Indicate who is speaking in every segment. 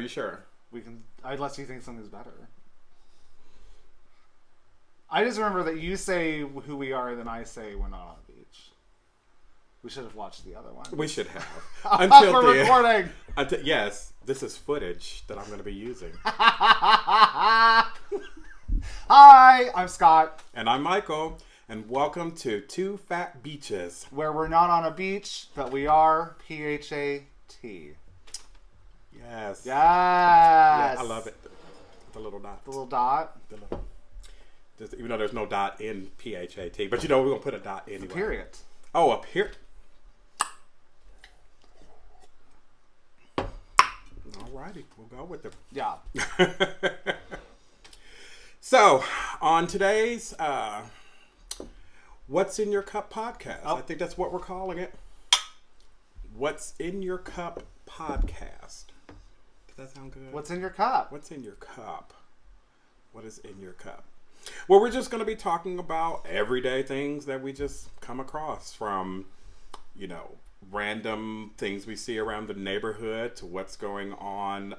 Speaker 1: you sure?
Speaker 2: We can, unless you think something's better. I just remember that you say who we are, and then I say we're not on a beach. We should have watched the other one.
Speaker 1: We should have.
Speaker 2: We're recording.
Speaker 1: Yes, this is footage that I'm going to be using.
Speaker 2: Hi, I'm Scott.
Speaker 1: And I'm Michael. And welcome to Two Fat Beaches.
Speaker 2: Where we're not on a beach, but we are P-H-A-T.
Speaker 1: Yes.
Speaker 2: Yes.
Speaker 1: Yeah, I love it. The little dot.
Speaker 2: The little dot.
Speaker 1: Even though there's no dot in P-H-A-T. But you know, we're going to put a dot anyway.
Speaker 2: A period.
Speaker 1: Oh, a period. Alrighty, we'll go with it.
Speaker 2: Yeah.
Speaker 1: So, on today's What's in Your Cup podcast.
Speaker 2: Oh.
Speaker 1: I think that's what we're calling it. What's in Your Cup podcast. Does that sound good?
Speaker 2: What's in your cup?
Speaker 1: What's in your cup? What is in your cup? Well, we're just going to be talking about everyday things that we just come across, from, you know, random things we see around the neighborhood to what's going on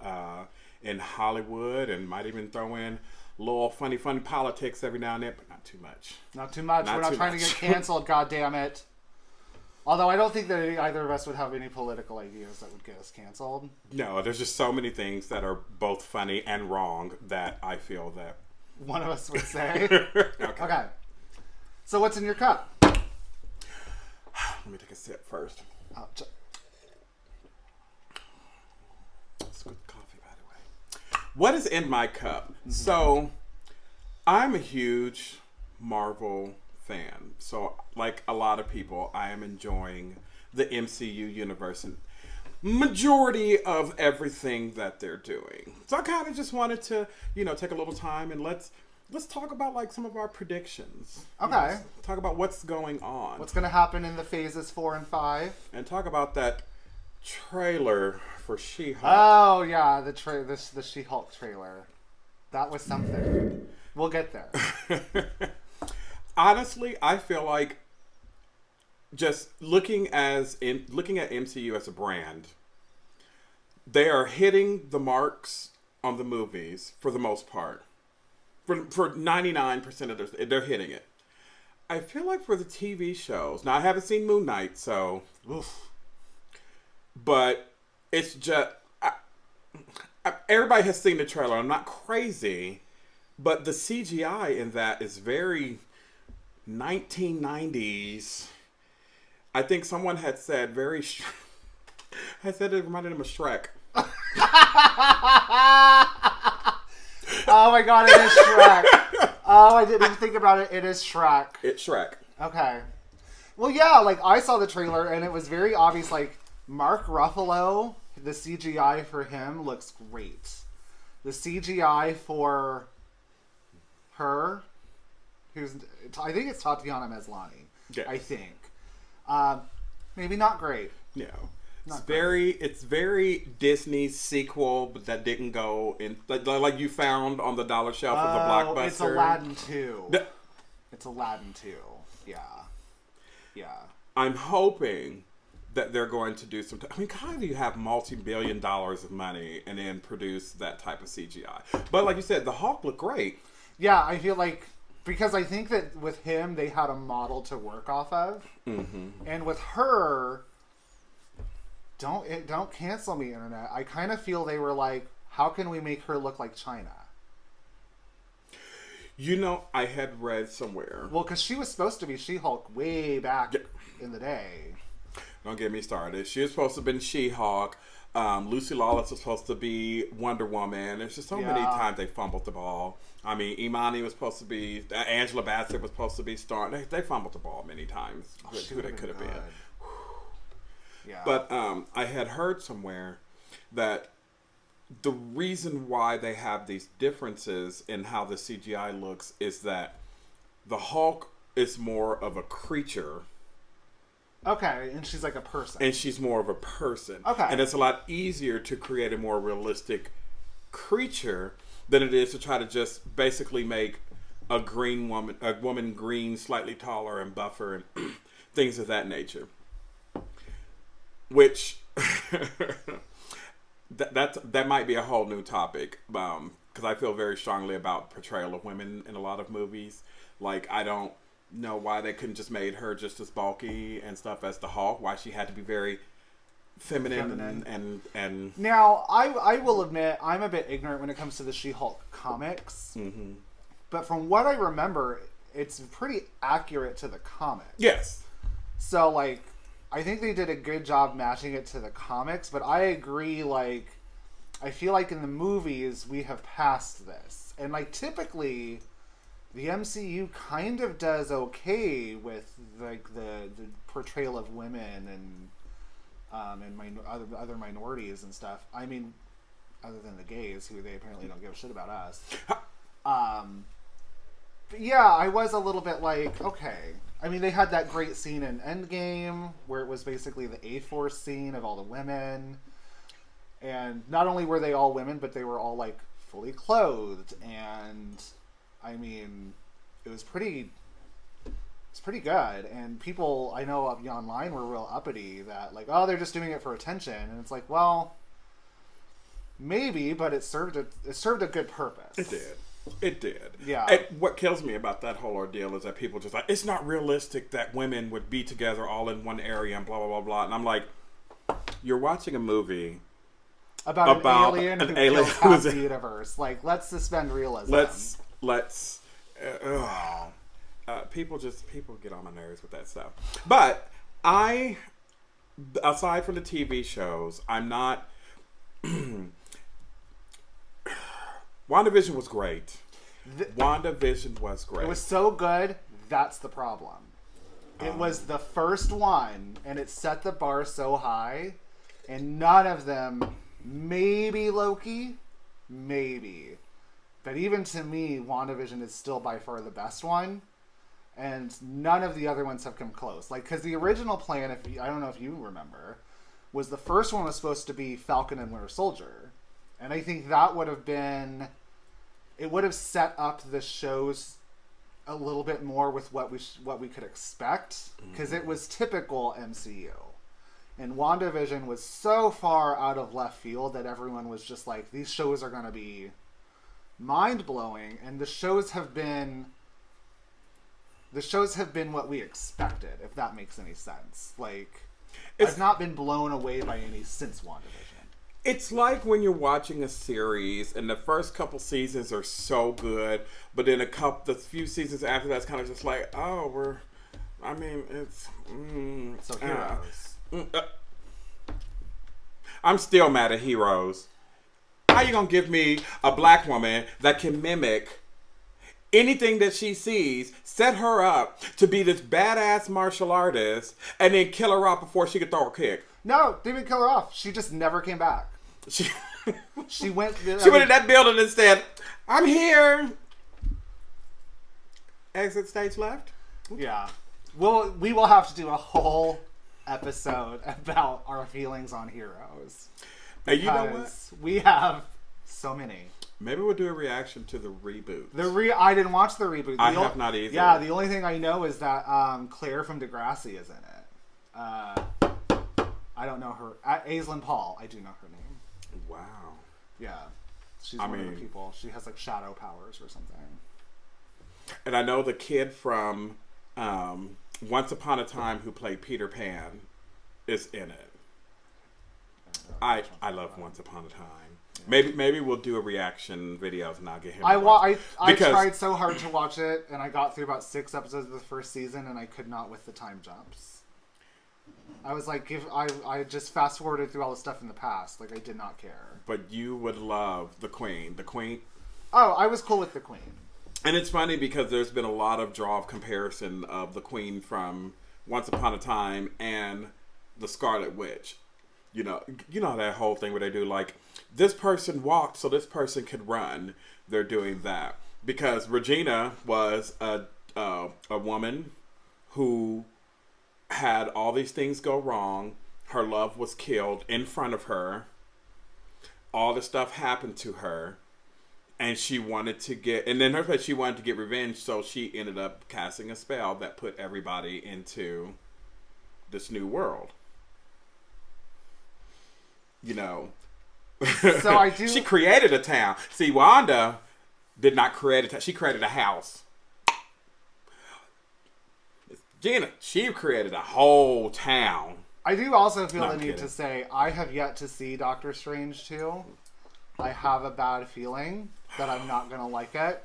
Speaker 1: in Hollywood, and might even throw in a little funny politics every now and then, but not too much.
Speaker 2: Not too much. We're not trying to get canceled, goddammit. Although I don't think that either of us would have any political ideas that would get us canceled.
Speaker 1: No, there's just so many things that are both funny and wrong that I feel that
Speaker 2: one of us would say. Okay. So what's in your cup?
Speaker 1: Let me take a sip first. It's good coffee, by the way. What is in my cup? Mm-hmm. So, I'm a huge Marvel fan. So, like a lot of people, I am enjoying the MCU universe and majority of everything that they're doing. So I kind of just wanted to, take a little time and let's talk about like some of our predictions.
Speaker 2: Okay.
Speaker 1: Talk about what's going on.
Speaker 2: What's going to happen in the phases 4 and 5.
Speaker 1: And talk about that trailer for She-Hulk.
Speaker 2: Oh yeah, the She-Hulk trailer. That was something. We'll get there.
Speaker 1: Honestly, I feel like just looking at MCU as a brand, they are hitting the marks on the movies for the most part. For 99% of they're hitting it. I feel like for the TV shows, now I haven't seen Moon Knight, so, oof. But it's just, everybody has seen the trailer. I'm not crazy, but the CGI in that is very 1990s. I think someone had said it reminded him of Shrek.
Speaker 2: Oh my god, it is Shrek. Oh, I didn't even think about it. It is Shrek.
Speaker 1: It's Shrek.
Speaker 2: Okay. Well, yeah, like I saw the trailer and it was very obvious, like Mark Ruffalo, the CGI for him looks great. The CGI for her, I think it's Tatiana Maslany.
Speaker 1: Yes.
Speaker 2: I think. Maybe not great.
Speaker 1: No. It's very Disney sequel, but that didn't go in, like you found on the dollar shelf of the Blockbuster.
Speaker 2: It's Aladdin 2. It's Aladdin 2. Yeah. Yeah.
Speaker 1: I'm hoping that they're going to do some. I mean, how do you have multi-billion dollars of money and then produce that type of CGI? But like you said, the Hulk looked great.
Speaker 2: Yeah, I feel like, because I think that with him, they had a model to work off of. Mm-hmm. And with her, don't cancel me, internet. I kind of feel they were like, how can we make her look like China?
Speaker 1: I had read somewhere.
Speaker 2: Well, because she was supposed to be She-Hulk way back in the day.
Speaker 1: Don't get me started. She was supposed to have been She-Hulk. Lucy Lawless was supposed to be Wonder Woman. There's just so many times they fumbled the ball. I mean, Imani was supposed to be... Angela Bassett was supposed to be Storm. They fumbled the ball many times. Who they could have been.
Speaker 2: Yeah.
Speaker 1: But I had heard somewhere that the reason why they have these differences in how the CGI looks is that the Hulk is more of a creature.
Speaker 2: Okay, and she's like a person.
Speaker 1: And she's more of a person.
Speaker 2: Okay.
Speaker 1: And it's a lot easier to create a more realistic creature than it is to try to just basically make a woman green, slightly taller and buffer and things of that nature. Which that might be a whole new topic. Because I feel very strongly about portrayal of women in a lot of movies. Like, I don't know why they couldn't just made her just as bulky and stuff as the Hulk. Why she had to be very feminine. And
Speaker 2: now I will admit I'm a bit ignorant when it comes to the She-Hulk comics.
Speaker 1: Mm-hmm.
Speaker 2: But from what I remember, it's pretty accurate to the comics.
Speaker 1: Yes.
Speaker 2: So, like, I think they did a good job matching it to the comics, but I agree, like, I feel like in the movies we have passed this. And, like, typically the MCU kind of does okay with, like, the portrayal of women and other minorities and stuff. I mean, other than the gays, who they apparently don't give a shit about us. But yeah, I was a little bit like, okay. I mean, they had that great scene in Endgame where it was basically the A-Force scene of all the women. And not only were they all women, but they were all, like, fully clothed. And, I mean, it was pretty good. And people I know online were real uppity that, like, oh, they're just doing it for attention. And it's like, well, maybe, but it served a good purpose.
Speaker 1: It did. It did.
Speaker 2: Yeah.
Speaker 1: And what kills me about that whole ordeal is that people just like, it's not realistic that women would be together all in one area and blah, blah, blah, blah. And I'm like, you're watching a movie
Speaker 2: about an alien who kills half the universe. Like, let's suspend realism.
Speaker 1: People get on my nerves with that stuff. But aside from the TV shows, I'm not... WandaVision was great. WandaVision was great.
Speaker 2: It was so good, that's the problem. It was the first one, and it set the bar so high, and none of them, maybe Loki, maybe. But even to me, WandaVision is still by far the best one, and none of the other ones have come close. Like, because the original plan, I don't know if you remember, was the first one was supposed to be Falcon and Winter Soldier. And I think that would have been... It would have set up the shows a little bit more with what we could expect. Because it was typical MCU. And WandaVision was so far out of left field that everyone was just like, these shows are going to be mind-blowing. And the shows have been what we expected, if that makes any sense. Like, I've not been blown away by any since WandaVision.
Speaker 1: It's like when you're watching a series and the first couple seasons are so good, but then the few seasons after that's kind of just like, oh, it's...
Speaker 2: So Heroes.
Speaker 1: I'm still mad at Heroes. How you gonna give me a black woman that can mimic anything that she sees, set her up to be this badass martial artist, and then kill her off before she could throw a kick?
Speaker 2: No, they didn't kill her off. She just never came back. She went in
Speaker 1: that building and said, I'm here. Exit stage left.
Speaker 2: Yeah. Well, we will have to do a whole episode about our feelings on Heroes.
Speaker 1: And you know what?
Speaker 2: We have so many.
Speaker 1: Maybe we'll do a reaction to the reboot.
Speaker 2: I didn't watch the reboot.
Speaker 1: I have not either.
Speaker 2: Yeah, the only thing I know is that Claire from Degrassi is in it. I don't know her. Aislinn Paul. I do know her name.
Speaker 1: Wow.
Speaker 2: Yeah. She's one of the people. She has like shadow powers or something.
Speaker 1: And I know the kid from Once Upon a Time who played Peter Pan is in it. I love Once Upon a Time. Yeah. Maybe we'll do a reaction videos and I'll get him.
Speaker 2: I tried so hard to watch it and I got through about 6 episodes of the first season and I could not with the time jumps. I was like, I just fast forwarded through all the stuff in the past. Like, I did not care.
Speaker 1: But you would love the Queen. The Queen.
Speaker 2: Oh, I was cool with the Queen.
Speaker 1: And it's funny because there's been a lot of comparison of the Queen from Once Upon a Time and the Scarlet Witch. You know that whole thing where they do like, this person walked so this person could run. They're doing that because Regina was a woman who had all these things go wrong. Her love was killed in front of her. All this stuff happened to her. And she wanted to get revenge, so she ended up casting a spell that put everybody into this new world. You know,
Speaker 2: So I do.
Speaker 1: She created a town. See, Wanda did not create a town. She created a house. Gina, she created a whole town.
Speaker 2: I do also feel
Speaker 1: No,
Speaker 2: the
Speaker 1: I'm
Speaker 2: need
Speaker 1: kidding.
Speaker 2: to say I have yet to see Doctor Strange 2. I have a bad feeling that I'm not going to like it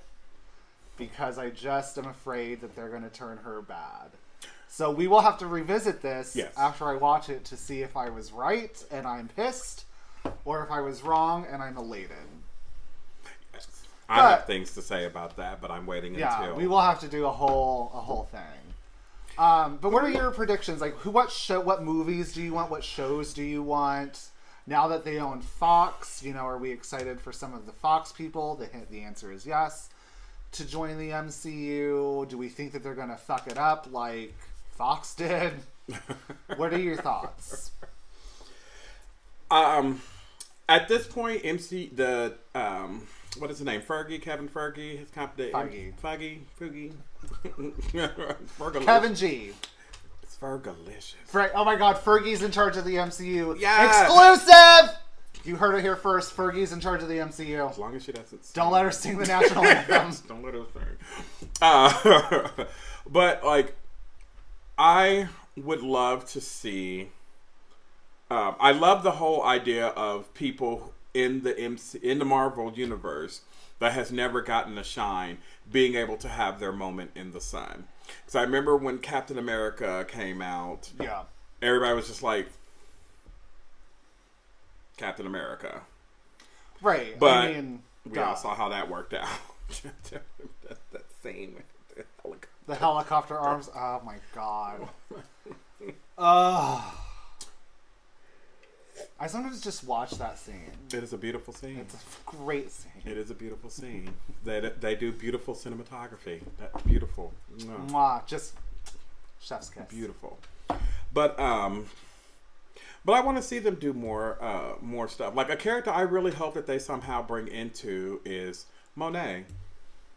Speaker 2: because I just am afraid that they're going to turn her bad. So we will have to revisit this
Speaker 1: Yes.
Speaker 2: after I watch it to see if I was right and I'm pissed or if I was wrong and I'm elated.
Speaker 1: I
Speaker 2: But-
Speaker 1: have things to say about that, but I'm waiting
Speaker 2: Yeah,
Speaker 1: until
Speaker 2: we will have to do a whole thing. But what are your predictions? Like, what movies do you want? What shows do you want? Now that they own Fox, are we excited for some of the Fox people? The answer is yes. To join the MCU, do we think that they're going to fuck it up like Fox did? What are your thoughts?
Speaker 1: At this point, what is his name? Kevin Fergie, his Feige.
Speaker 2: Kevin G.
Speaker 1: It's Fergalicious.
Speaker 2: Oh my God, Fergie's in charge of the MCU.
Speaker 1: Yes.
Speaker 2: Exclusive! You heard it here first. Fergie's in charge of the MCU.
Speaker 1: As long as she doesn't sing.
Speaker 2: Don't let her sing the national anthem.
Speaker 1: Don't let her sing. But like, I would love to see. I love the whole idea of people in the Marvel universe that has never gotten a shine being able to have their moment in the sun. Because I remember when Captain America came out,
Speaker 2: Yeah.
Speaker 1: everybody was just like, Captain America.
Speaker 2: Right.
Speaker 1: But
Speaker 2: I mean,
Speaker 1: we all saw how that worked out. that scene with the helicopter.
Speaker 2: the helicopter arms. Oh my God. I sometimes just watch that scene.
Speaker 1: It is a beautiful scene.
Speaker 2: It's a great scene.
Speaker 1: It is a beautiful scene. They do beautiful cinematography. That's beautiful.
Speaker 2: Mwah, just chef's kiss.
Speaker 1: Beautiful. But I want to see them do more stuff. Like a character I really hope that they somehow bring into is Monet.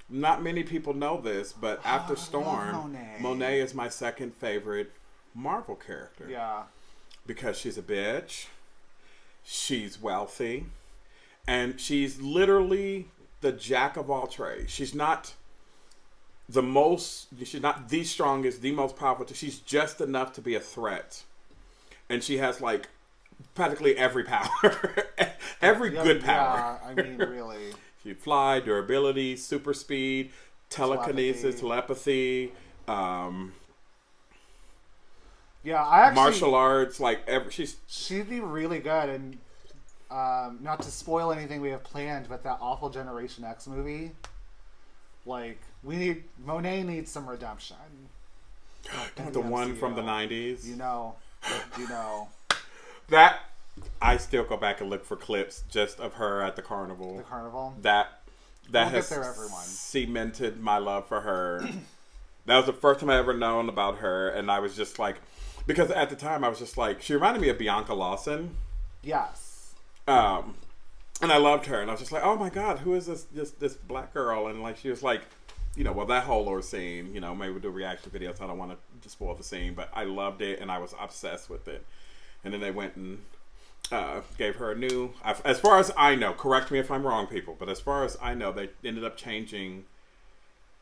Speaker 1: Not many people know this, but after Storm, Monet is my second favorite Marvel character.
Speaker 2: Yeah.
Speaker 1: Because she's a bitch. She's wealthy. And she's literally the jack of all trades. She's not she's not the strongest, the most powerful. She's just enough to be a threat. And she has like practically every power. Every good power.
Speaker 2: Yeah, I mean, really.
Speaker 1: She fly, durability, super speed, telekinesis, telepathy,
Speaker 2: yeah, I actually
Speaker 1: martial arts,
Speaker 2: she'd be really good. And not to spoil anything we have planned, but that awful Generation X movie, like Monet needs some redemption.
Speaker 1: the one from the 90s.
Speaker 2: You know.
Speaker 1: That I still go back and look for clips just of her at the carnival.
Speaker 2: The carnival.
Speaker 1: That
Speaker 2: We'll
Speaker 1: has
Speaker 2: get there, everyone.
Speaker 1: cemented my love for her. That was the first time I ever known about her, and I was just like, because at the time I was just like, she reminded me of Bianca Lawson.
Speaker 2: Yes.
Speaker 1: And I loved her, and I was just like, oh my God, who is this black girl? And like, she was like, that whole little scene, maybe we'll do reaction videos. I don't want to spoil the scene, but I loved it, and I was obsessed with it. And then they went and gave her a new, as far as I know, correct me if I'm wrong, people, but as far as I know, they ended up changing.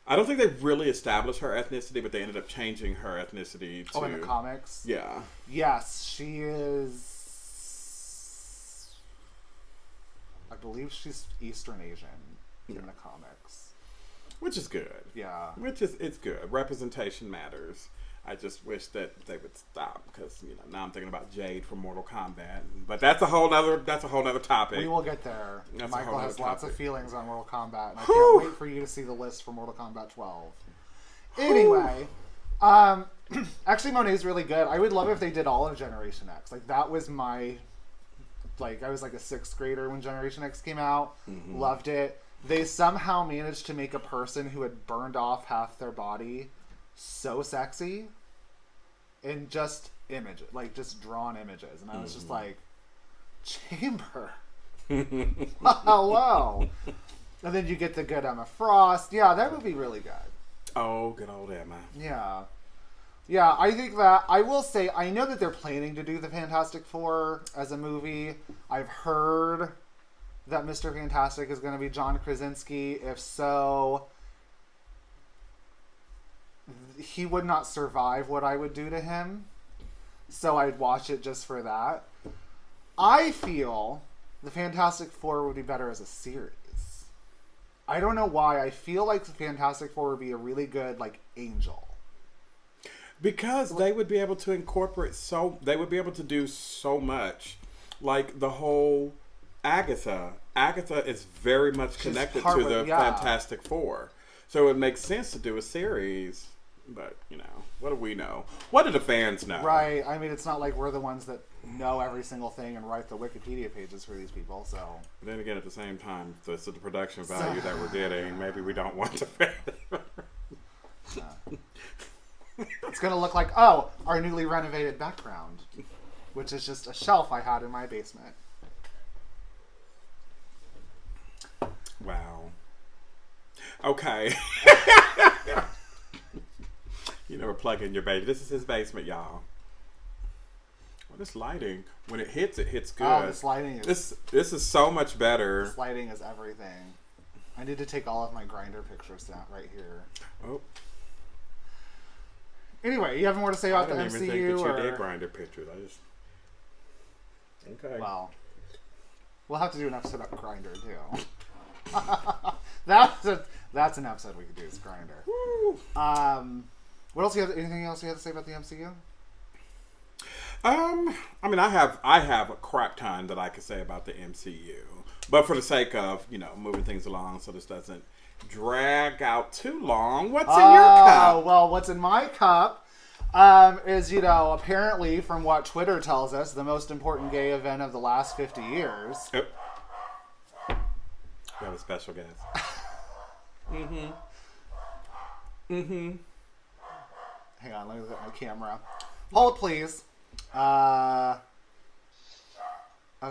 Speaker 1: I don't think they really established her ethnicity, but they ended up changing her ethnicity to...
Speaker 2: Oh, in the comics?
Speaker 1: Yeah.
Speaker 2: Yes, she is... I believe she's Eastern Asian in the comics.
Speaker 1: Which is good.
Speaker 2: Yeah.
Speaker 1: It's good. Representation matters. I just wish that they would stop because now I'm thinking about Jade from Mortal Kombat, but that's a whole nother topic.
Speaker 2: We will get there.
Speaker 1: That's
Speaker 2: Michael has lots of feelings on Mortal Kombat, and I
Speaker 1: Whew.
Speaker 2: can't wait for you to see the list for Mortal Kombat 12. Anyway, actually, Monet's really good. I would love if they did all of Generation X. Like that was my, I was like a 6th grader when Generation X came out.
Speaker 1: Mm-hmm.
Speaker 2: Loved it. They somehow managed to make a person who had burned off half their body so sexy in just images, just drawn images, and I was just like, Chamber. Hello. And then you get the good Emma Frost. Yeah, that would be really good.
Speaker 1: Oh, good old Emma.
Speaker 2: Yeah. Yeah, I think that, I will say, I know that they're planning to do the Fantastic Four as a movie. I've heard that Mr. Fantastic is going to be John Krasinski? If so, he would not survive what I would do to him. So I'd watch it just for that. I feel the Fantastic Four would be better as a series. I don't know why. I feel like the Fantastic Four would be a really good, like, Angel.
Speaker 1: Because they would be able to incorporate they would be able to do so much. Like the whole Agatha. Agatha is very much connected to the Fantastic Four. So it makes sense to do a series. But, you know, what do we know? What do the fans know?
Speaker 2: Right. I mean, it's not like we're the ones that know every single thing and write the Wikipedia pages for these people, so.
Speaker 1: But then again, at the same time, the production value that we're getting, maybe we don't want to pay.
Speaker 2: It's going to look like, oh, our newly renovated background, which is just a shelf I had in my basement.
Speaker 1: Wow. Okay. You never plug in your basement. This is his basement, y'all. Well, this lighting, when it hits good.
Speaker 2: Oh, this lighting is...
Speaker 1: This is so much better.
Speaker 2: This lighting is everything. I need to take all of my Grindr pictures down right here.
Speaker 1: Oh.
Speaker 2: Anyway, you have more to say about the MCU?
Speaker 1: I didn't even think that you did Grindr pictures. Okay.
Speaker 2: Well, we'll have to do an episode about Grindr too. That's an episode we could do is Grindr.
Speaker 1: Woo.
Speaker 2: What else? Anything else you have to say about the MCU?
Speaker 1: I mean, I have a crap ton that I could say about the MCU, but for the sake of moving things along, so this doesn't drag out too long. What's in your cup?
Speaker 2: Well, what's in my cup is apparently from what Twitter tells us the most important gay event of the last 50 years.
Speaker 1: Yep. We have a special guest.
Speaker 2: Hang on, let me look at my camera. Hold, please. Oh,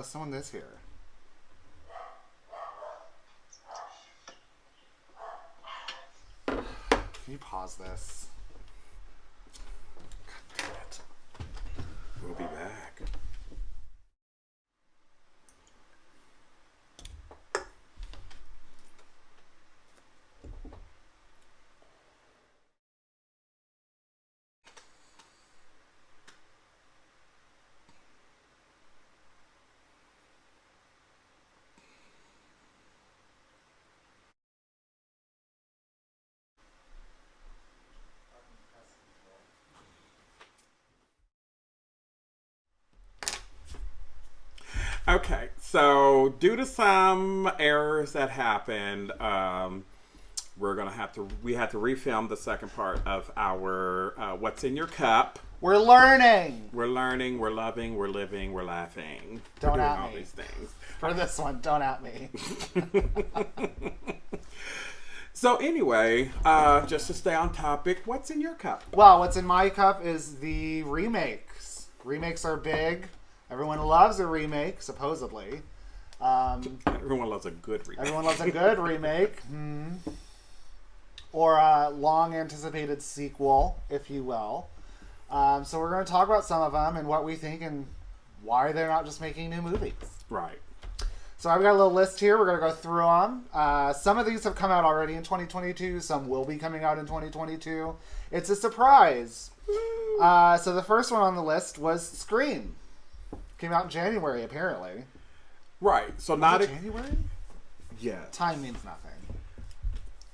Speaker 2: someone is here. Can you pause this? God damn it.
Speaker 1: We'll be back. Okay, so due to some errors that happened, we had to refilm the second part of our What's in Your Cup.
Speaker 2: We're learning.
Speaker 1: We're learning, we're loving, we're living, we're laughing.
Speaker 2: Don't
Speaker 1: we're doing
Speaker 2: at
Speaker 1: all
Speaker 2: me.
Speaker 1: These things.
Speaker 2: For this one, don't at me.
Speaker 1: So anyway, just to stay on topic, what's in your cup?
Speaker 2: Well, what's in my cup is the remakes. Remakes are big. Everyone loves a remake, supposedly.
Speaker 1: Everyone loves a good remake.
Speaker 2: Everyone loves a good remake. Or a long-anticipated sequel, if you will. So we're going to talk about some of them and what we think and why they're not just making new movies.
Speaker 1: Right.
Speaker 2: So I've got a little list here. We're going to go through them. Some of these have come out already in 2022. Some will be coming out in 2022. It's a surprise. So the first one on the list was Scream. Came out in January, apparently.
Speaker 1: Right. So
Speaker 2: Was it January?
Speaker 1: Yeah.
Speaker 2: Time means nothing.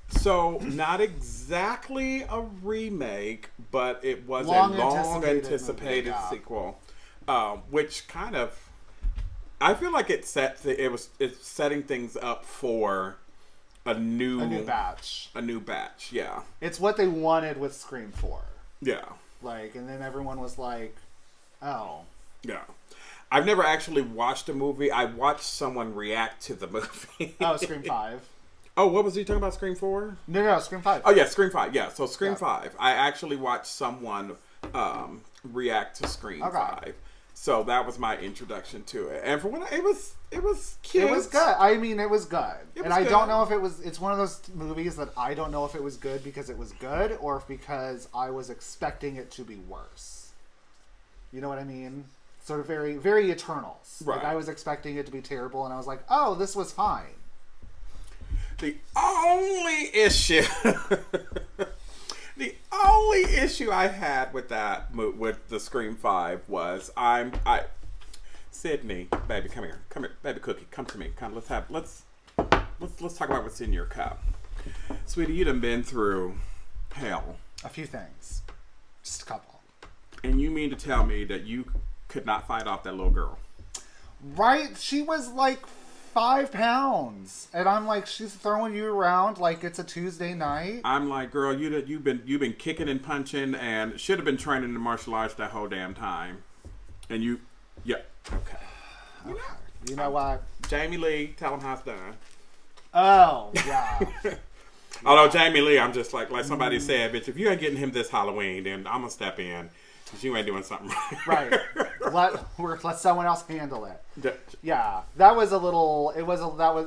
Speaker 1: So not exactly a remake, but it was
Speaker 2: Long
Speaker 1: a long anticipated
Speaker 2: movie, yeah.
Speaker 1: sequel, which kind of I feel like it's setting things up for a new batch. A new batch, yeah.
Speaker 2: It's what they wanted with Scream 4.
Speaker 1: Yeah.
Speaker 2: And then everyone was like, oh.
Speaker 1: Yeah. I've never actually watched a movie. I watched someone react to the movie.
Speaker 2: Oh, Scream 5.
Speaker 1: Oh, what was he talking about? Scream 4?
Speaker 2: No, Scream 5.
Speaker 1: Oh, yeah, Scream 5. Yeah, so Scream 5. I actually watched someone react to Scream 5. So that was my introduction to it. And for what it was cute.
Speaker 2: It was good. I mean, it was good. I
Speaker 1: good.
Speaker 2: don't know if it's one of those movies that I don't know if it was good because it was good or if because I was expecting it to be worse. You know what I mean? sort of very, very Eternals.
Speaker 1: Right.
Speaker 2: Like, I was expecting it to be terrible, and I was like, oh, this was fine.
Speaker 1: The only issue, the only issue I had with that, with the Scream 5 was Sydney, baby, come here, baby Cookie, come to me, come, let's talk about what's in your cup. Sweetie, you done been through hell.
Speaker 2: A few things. Just a couple.
Speaker 1: And you mean to tell me that you could not fight off that little girl?
Speaker 2: Right? She was like 5 pounds. And I'm like, she's throwing you around like it's a Tuesday night.
Speaker 1: I'm like, girl, you've been kicking and punching and should have been training in martial arts that whole damn time. And okay.
Speaker 2: You know what?
Speaker 1: Jamie Lee, tell him how it's done.
Speaker 2: Oh, yeah.
Speaker 1: Although Jamie Lee, I'm just like somebody said, bitch, if you ain't getting him this Halloween, then I'm gonna step in because you ain't doing something right.
Speaker 2: Right. Let someone else handle it. Yeah, that was a little.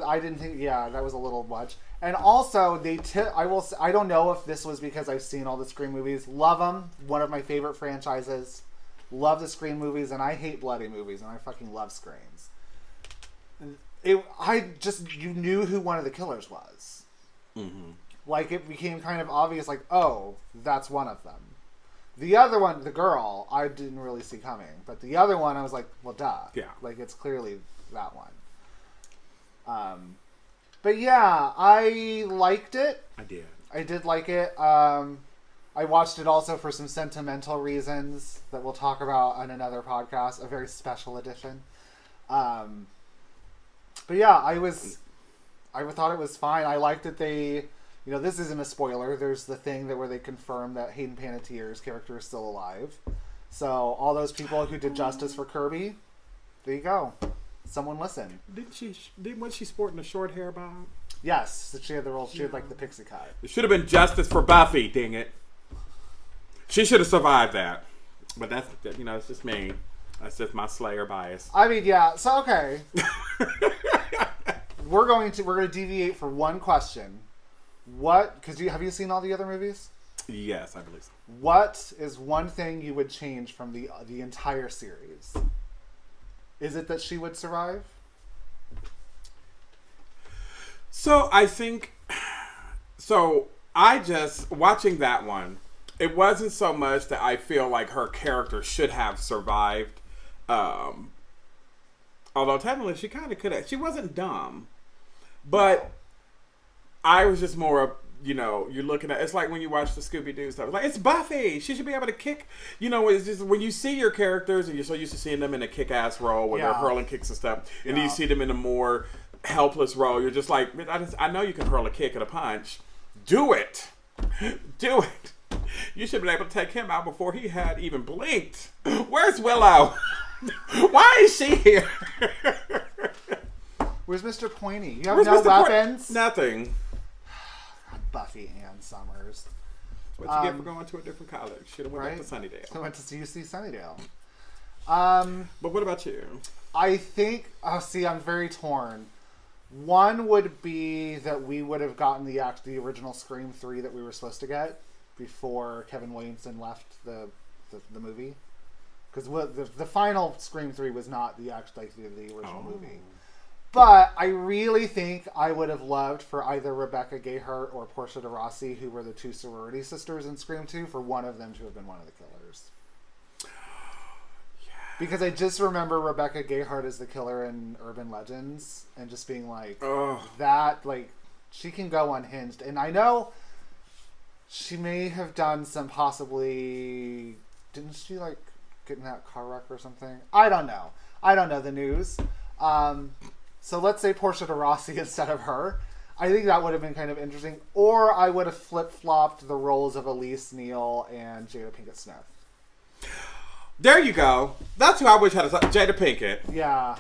Speaker 2: I didn't think. Yeah, that was a little much. And also, I don't know if this was because I've seen all the Scream movies. Love them. One of my favorite franchises. Love the Scream movies, and I hate bloody movies, and I fucking love Screams. You knew who one of the killers was.
Speaker 1: Mm-hmm.
Speaker 2: Like, it became kind of obvious, like, oh, that's one of them. The other one, the girl, I didn't really see coming. But the other one, I was like, well, duh.
Speaker 1: Yeah.
Speaker 2: Like, it's clearly that one. But yeah, I liked it. I did like it. I watched it also for some sentimental reasons that we'll talk about on another podcast, a very special edition. But yeah, I thought it was fine. I liked that they, this isn't a spoiler. There's the thing where they confirm that Hayden Panettiere's character is still alive. So all those people who did justice for Kirby, there you go. Someone listen.
Speaker 1: Wasn't she sporting a short hair bob?
Speaker 2: Yes, she had she had like the pixie cut.
Speaker 1: It should have been justice for Buffy, dang it. She should have survived that. But that's, it's just me. That's just my Slayer bias.
Speaker 2: I mean, yeah. So, okay. We're going to deviate for one question. Have you seen all the other movies?
Speaker 1: Yes, I believe so.
Speaker 2: What is one thing you would change from the entire series? Is it that she would survive?
Speaker 1: So I think, watching that one, it wasn't so much that I feel like her character should have survived. Although technically she kind of could have. She wasn't dumb. But I was just more, you're looking at, it's like when you watch the Scooby-Doo stuff. Like, it's Buffy. She should be able to kick. It's just when you see your characters and you're so used to seeing them in a kick-ass role where they're hurling kicks and stuff. And then you see them in a more helpless role. You're just like, I know you can hurl a kick and a punch. Do it. Do it. You should have been able to take him out before he had even blinked. Where's Willow? Why is she here?
Speaker 2: Where's Mr. Pointy? You have no weapons?
Speaker 1: Nothing.
Speaker 2: Buffy Ann Summers.
Speaker 1: What you get for going to a different college? Should have went back to Sunnydale.
Speaker 2: I went to UC Sunnydale.
Speaker 1: But what about you?
Speaker 2: I think, I'm very torn. One would be that we would have gotten the original Scream 3 that we were supposed to get before Kevin Williamson left the movie. Because the final Scream 3 was not the original movie. But I really think I would have loved for either Rebecca Gayheart or Portia de Rossi, who were the two sorority sisters in Scream 2, for one of them to have been one of the killers. Because I just remember Rebecca Gayheart as the killer in Urban Legends, and just being like, she can go unhinged. And I know she may have done some possibly, didn't she get in that car wreck or something? I don't know. I don't know the news. So let's say Portia de Rossi instead of her. I think that would have been kind of interesting. Or I would have flip-flopped the roles of Elise Neal and Jada Pinkett Smith.
Speaker 1: There you go. That's who I wish had Jada Pinkett.
Speaker 2: Yeah.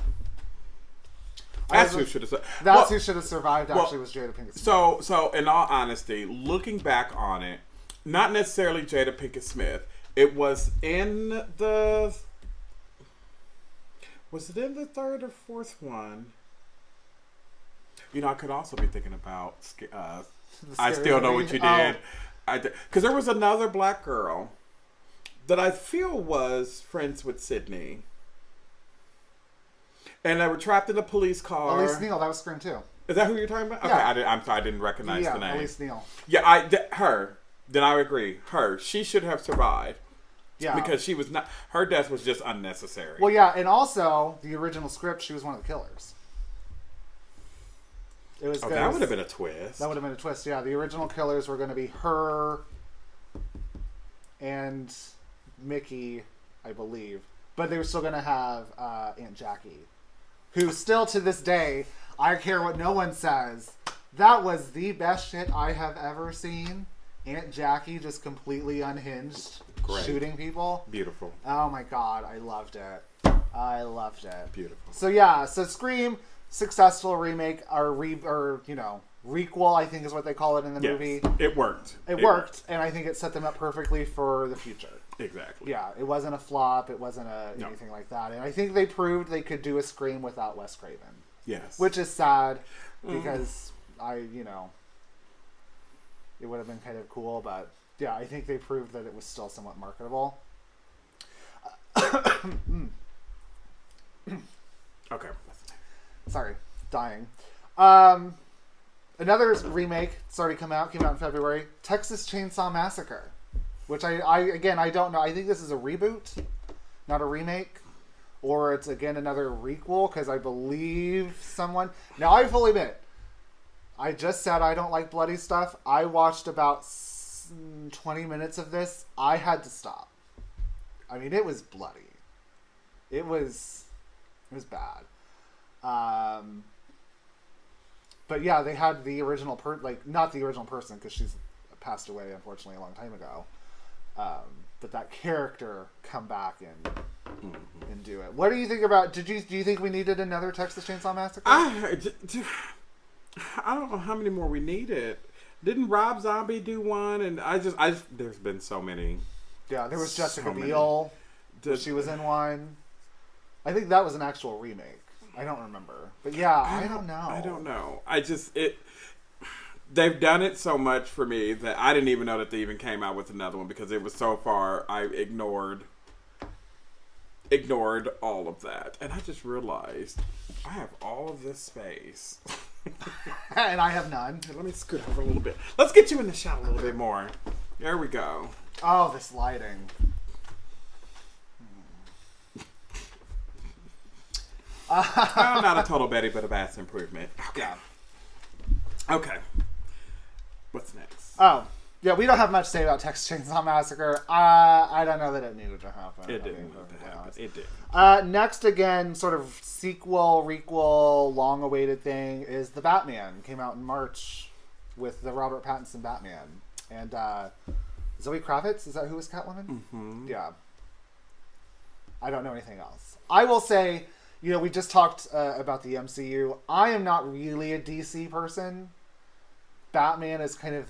Speaker 1: That's who should have.
Speaker 2: That's who should have survived. Actually, was Jada Pinkett Smith.
Speaker 1: So in all honesty, looking back on it, not necessarily Jada Pinkett Smith. It was in the. Was it in the third or fourth one? I could also be thinking about. I Still Know What You Did. Because there was another black girl that I feel was friends with Sydney. And they were trapped in a police car.
Speaker 2: Elise Neal, that was Scream 2.
Speaker 1: Is that who you're talking about? Okay,
Speaker 2: Yeah.
Speaker 1: I'm sorry, I didn't recognize the name.
Speaker 2: Elise Neal.
Speaker 1: Yeah, her. Then I agree. Her. She should have survived.
Speaker 2: Yeah.
Speaker 1: Because she was not. Her death was just unnecessary.
Speaker 2: Well, yeah, and also the original script, she was one of the killers. It was.
Speaker 1: That would have been a twist.
Speaker 2: That would have been a twist. Yeah, the original killers were going to be her and Mickey, I believe, but they were still going to have Aunt Jackie, who still to this day, I care what no one says, that was the best shit I have ever seen. Aunt Jackie just completely unhinged,
Speaker 1: Great.
Speaker 2: Shooting people.
Speaker 1: Beautiful.
Speaker 2: Oh my god, I loved it. I loved it.
Speaker 1: Beautiful.
Speaker 2: So yeah, so Scream, successful remake or requel, I think is what they call it in the movie.
Speaker 1: It worked.
Speaker 2: It worked, and I think it set them up perfectly for the future.
Speaker 1: Exactly.
Speaker 2: Yeah, it wasn't a flop. It wasn't anything like that. And I think they proved they could do a Scream without Wes Craven.
Speaker 1: Yes.
Speaker 2: Which is sad because it would have been kind of cool, but yeah, I think they proved that it was still somewhat marketable.
Speaker 1: Okay.
Speaker 2: Sorry, dying. Another remake, it's already came out in February, Texas Chainsaw Massacre, which I don't know. I think this is a reboot, not a remake, or it's again another requel, because I believe someone... Now, I fully admit, I just said I don't like bloody stuff. I watched about 20 minutes of this. I had to stop. I mean, it was bloody. It was bad. But yeah, they had the original not the original person, because she's passed away unfortunately a long time ago. But that character come back and do it. What do you think about? Do you think we needed another Texas Chainsaw Massacre?
Speaker 1: I don't know how many more we needed. Didn't Rob Zombie do one? And there's been so many.
Speaker 2: Yeah, there was Jessica Biel. She was in one. I think that was an actual remake. I don't remember. But yeah, I don't know.
Speaker 1: I don't know. They've done it so much for me that I didn't even know that they even came out with another one, because it was so far I ignored all of that. And I just realized I have all of this space.
Speaker 2: And I have none.
Speaker 1: Let me scoot over a little bit. Let's get you in the shot a little bit more. There we go.
Speaker 2: Oh, this lighting.
Speaker 1: Not a total Betty, but a vast improvement. Okay.
Speaker 2: Yeah.
Speaker 1: Okay. What's next?
Speaker 2: Oh, yeah, we don't have much to say about Texas Chainsaw Massacre. I don't know that it needed to happen.
Speaker 1: It didn't need to happen. It did.
Speaker 2: Next, again, sort of sequel, requel, long-awaited thing is The Batman. Came out in March with the Robert Pattinson Batman. And Zoe Kravitz, is that who was Catwoman?
Speaker 1: Mm-hmm.
Speaker 2: Yeah. I don't know anything else. I will say, we just talked about the MCU. I am not really a DC person. Batman is kind of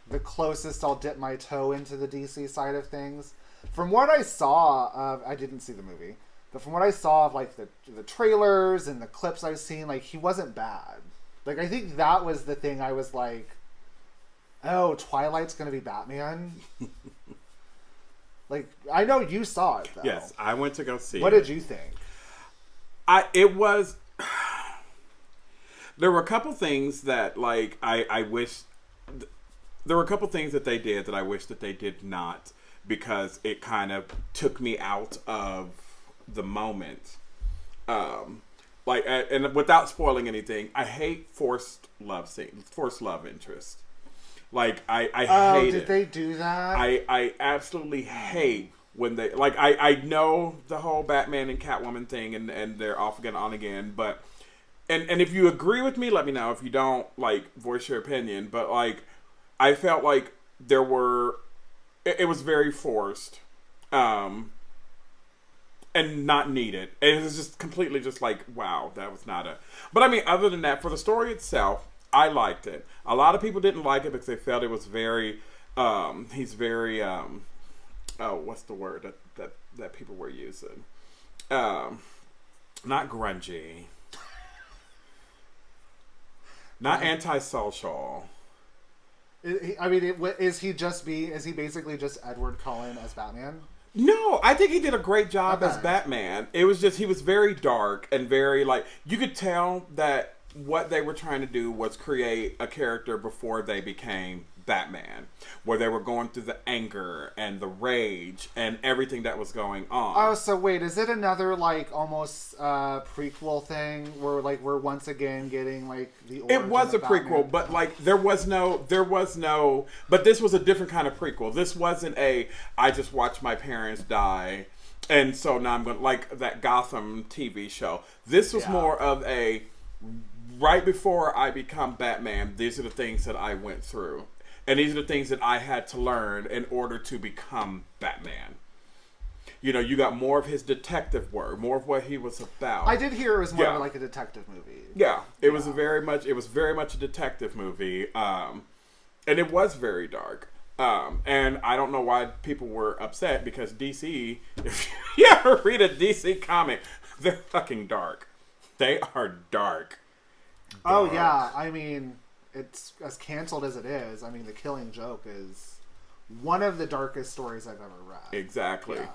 Speaker 2: the closest I'll dip my toe into the DC side of things. From what I saw of, I didn't see the movie, but from what I saw of the trailers and the clips I've seen, he wasn't bad. I think that was the thing I was like, oh, Twilight's gonna be Batman? I know you saw it though.
Speaker 1: Yes, I went to go see it.
Speaker 2: What did you think?
Speaker 1: There were a couple things that I wish. There were a couple things that they did that I wish that they did not, because it kind of took me out of the moment. And without spoiling anything, I hate forced love interest. I hate it.
Speaker 2: Did they do that?
Speaker 1: I absolutely hate when they I know the whole Batman and Catwoman thing, and they're off again, on again, but and if you agree with me, let me know. If you don't, voice your opinion. But I felt like it was very forced, and not needed. It was just completely wow, that was not a. But I mean, other than that, for the story itself, I liked it. A lot of people didn't like it because they felt it was very. He's very. What's the word that people were using? Not grungy. Not antisocial.
Speaker 2: I mean, is he basically just Edward Cullen as Batman?
Speaker 1: No, I think he did a great job
Speaker 2: Okay.
Speaker 1: as Batman. It was just, he was very dark and very, like, you could tell that what they were trying to do was create a character before they became Batman, where they were going through the anger and the rage and everything that was going on.
Speaker 2: Oh, so wait, is it another like almost prequel thing where like we're once again getting like the origin
Speaker 1: It was a
Speaker 2: of Batman?
Speaker 1: prequel, but like there was no, but this was a different kind of prequel. This wasn't I just watched my parents die, and so now I'm going to, like that Gotham TV show. This was more of right before I become Batman, these are the things that I went through. And these are the things that I had to learn in order to become Batman. You know, you got more of his detective work, more of what he was about.
Speaker 2: I did hear it was more of like a detective movie.
Speaker 1: Yeah, it was very much a detective movie, and it was very dark. And I don't know why people were upset, because DC, if you ever read a DC comic, they're fucking dark. They are dark.
Speaker 2: Oh yeah, I mean, it's as canceled as it is. I mean, The Killing Joke is one of the darkest stories I've ever read.
Speaker 1: Exactly.
Speaker 2: Yeah.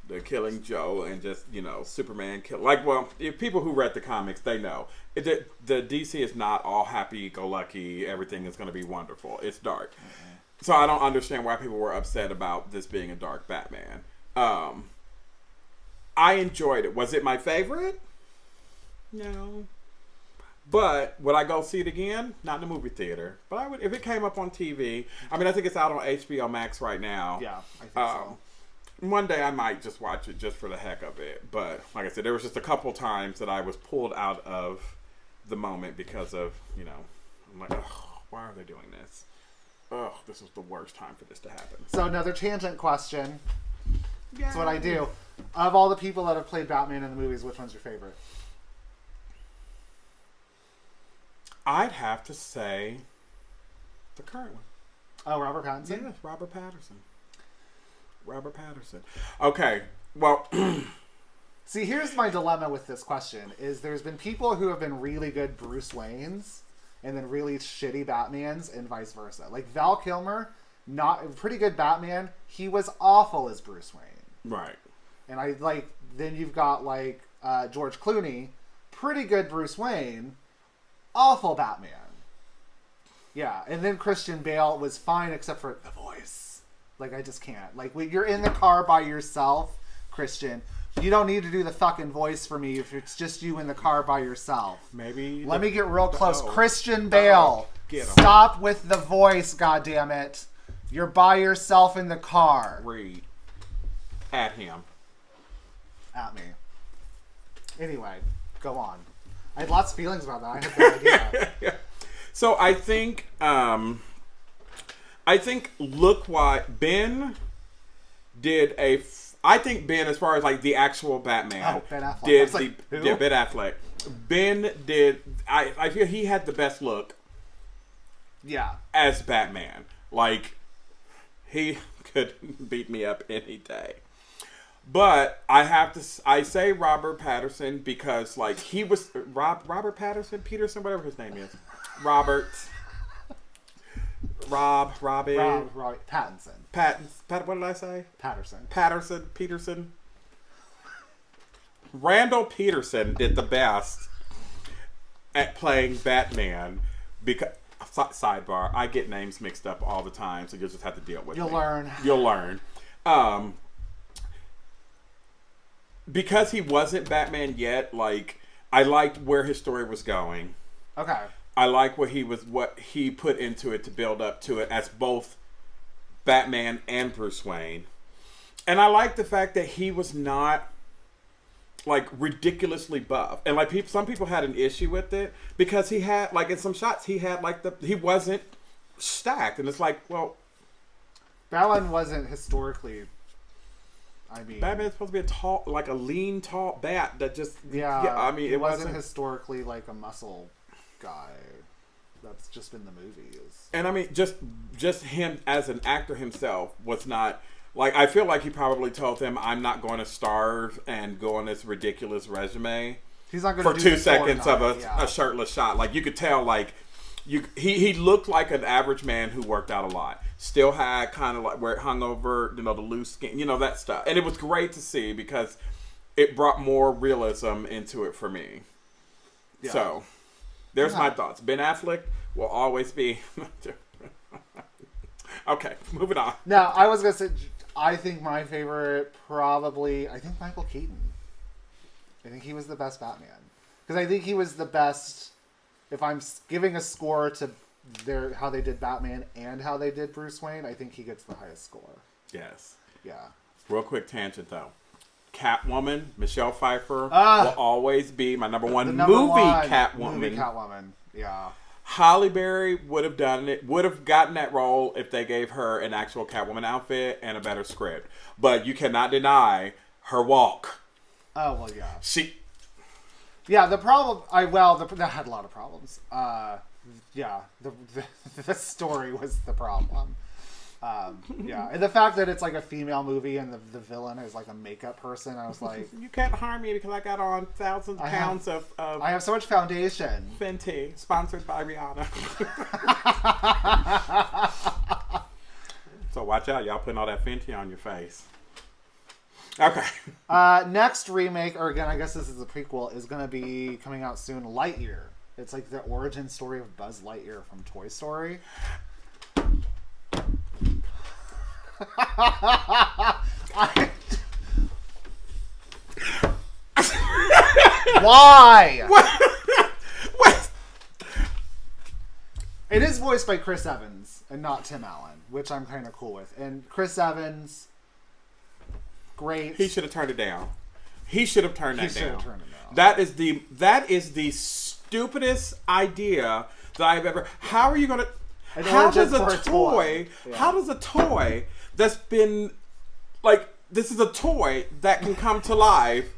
Speaker 1: The Killing Joe, and just, you know, Superman kill. Like, well, if people who read the comics, they know. The DC is not all happy-go-lucky, everything is going to be wonderful. It's dark. Mm-hmm. So I don't understand why people were upset about this being a dark Batman. I enjoyed it. Was it my favorite? No. But would I go see it again? Not in the movie theater. But I would, if it came up on TV. I mean, I think it's out on HBO Max right now.
Speaker 2: Yeah, I think so.
Speaker 1: One day I might just watch it just for the heck of it. But like I said, there was just a couple times that I was pulled out of the moment because of, you know, I'm like, oh, why are they doing this? Oh, this was the worst time for this to happen.
Speaker 2: So another tangent question.
Speaker 1: Yeah.
Speaker 2: That's what I do. Of all the people that have played Batman in the movies, which one's your favorite?
Speaker 1: I'd have to say the current one.
Speaker 2: Oh, Robert Pattinson?
Speaker 1: Yes, Robert Pattinson. Robert Pattinson. Okay, well...
Speaker 2: See, here's my dilemma with this question, is there's been people who have been really good Bruce Waynes and then really shitty Batmans and vice versa. Like Val Kilmer, not pretty good Batman, he was awful as Bruce Wayne.
Speaker 1: Right.
Speaker 2: And I like, then you've got like George Clooney, pretty good Bruce Wayne, awful Batman. Yeah, and then Christian Bale was fine except for the voice. Like, I just can't. Like, when you're in the car by yourself, Christian, you don't need to do the fucking voice for me if it's just you in the car by yourself.
Speaker 1: Maybe...
Speaker 2: Let me get real close. Christian Bale,
Speaker 1: Get him.
Speaker 2: stop with the voice, goddammit. You're by yourself in the car.
Speaker 1: Read. At him.
Speaker 2: At me. Anyway, go on. I had lots of feelings about that. I had no idea.
Speaker 1: So I think look why Ben did I think Ben, as far as like the actual Batman,
Speaker 2: Ben Affleck. I
Speaker 1: did
Speaker 2: was like, who?
Speaker 1: Ben Affleck. Ben did. I feel he had the best look.
Speaker 2: Yeah.
Speaker 1: As Batman, like he could beat me up any day. But I say Robert Pattinson because like he was Robert Peterson, whatever his name is. Robbie.
Speaker 2: Pattinson.
Speaker 1: What did I say?
Speaker 2: Peterson.
Speaker 1: Randall Peterson did the best at playing Batman because, sidebar, I get names mixed up all the time, so you'll just have to deal with it. You'll learn. Because he wasn't Batman yet, like, I liked where his story was going.
Speaker 2: Okay.
Speaker 1: I like what he put into it to build up to it as both Batman and Bruce Wayne. And I like the fact that he was not like ridiculously buff. And like some people had an issue with it because he had like in some shots he had like he wasn't stacked, and it's like, well,
Speaker 2: Batman wasn't historically, I mean,
Speaker 1: Batman's supposed to be a lean, tall bat that just I mean,
Speaker 2: it wasn't historically like a muscle guy. That's just in the movies.
Speaker 1: And I mean, just him as an actor himself was not like, I feel like he probably told them, I'm not going to starve and go on this ridiculous resume.
Speaker 2: He's not going
Speaker 1: for
Speaker 2: to do
Speaker 1: 2 seconds of a shirtless shot. Like you could tell, like he looked like an average man who worked out a lot. Still had kind of like where it hung over, the loose skin, that stuff. And it was great to see because it brought more realism into it for me. Yeah. So, there's my thoughts. Ben Affleck will always be... Okay, moving on.
Speaker 2: Now, I was going to say, I think my favorite I think Michael Keaton. I think he was the best Batman. Because I think he was the best, if I'm giving a score to how they did Batman and how they did Bruce Wayne, I think he gets the highest score.
Speaker 1: Yes.
Speaker 2: Yeah.
Speaker 1: Real quick tangent, though. Catwoman, Michelle Pfeiffer, will always be my number one Catwoman.
Speaker 2: Movie Catwoman, yeah.
Speaker 1: Halle Berry would have gotten that role if they gave her an actual Catwoman outfit and a better script. But you cannot deny her walk.
Speaker 2: Oh, well, yeah.
Speaker 1: Yeah,
Speaker 2: the problem... that had a lot of problems. Yeah, the story was the problem. Yeah, and the fact that it's like a female movie and the villain is like a makeup person, I was like...
Speaker 1: You can't harm me because I got on thousands of pounds of...
Speaker 2: I have so much foundation.
Speaker 1: Fenty, sponsored by Rihanna. So watch out, y'all putting all that Fenty on your face. Okay.
Speaker 2: Next remake, or again, I guess this is a prequel, is going to be coming out soon, Lightyear. It's like the origin story of Buzz Lightyear from Toy Story. Why?
Speaker 1: What?
Speaker 2: It is voiced by Chris Evans and not Tim Allen, which I'm kind of cool with. And Chris Evans, great.
Speaker 1: He should have turned it down. He should have turned that down.
Speaker 2: Turned it down.
Speaker 1: That is the stupidest idea that I've ever. How are you gonna? How does a toy? Yeah. How does a toy that's been like this is a toy that can come to life,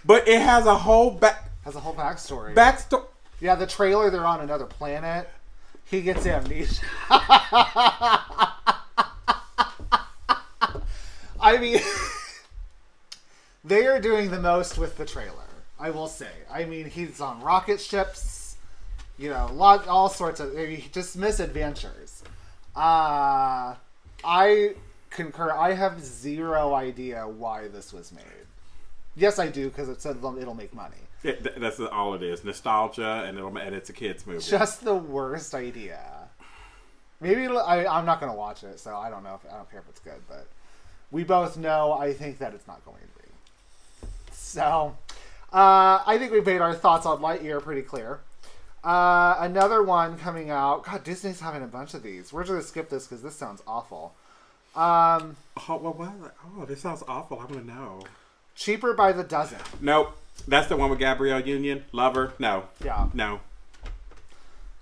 Speaker 1: but it has a whole
Speaker 2: backstory.
Speaker 1: Backstory.
Speaker 2: Yeah, the trailer, they're on another planet. He gets amnesia. I mean, they are doing the most with the trailer, I will say. I mean, he's on rocket ships, all sorts of just misadventures. I concur. I have zero idea why this was made. Yes, I do, because it said it'll make money.
Speaker 1: That's all it is. Nostalgia, and it's a kid's movie.
Speaker 2: Just the worst idea. Maybe I'm not going to watch it, so I don't care if it's good, but we both know I think that it's not going to be. So, I think we've made our thoughts on Lightyear pretty clear. Another one coming out. God, Disney's having a bunch of these. We're just going to skip this because this sounds awful.
Speaker 1: This sounds awful. I want to know.
Speaker 2: Cheaper by the Dozen.
Speaker 1: Nope. That's the one with Gabrielle Union. Lover. No.
Speaker 2: Yeah.
Speaker 1: No.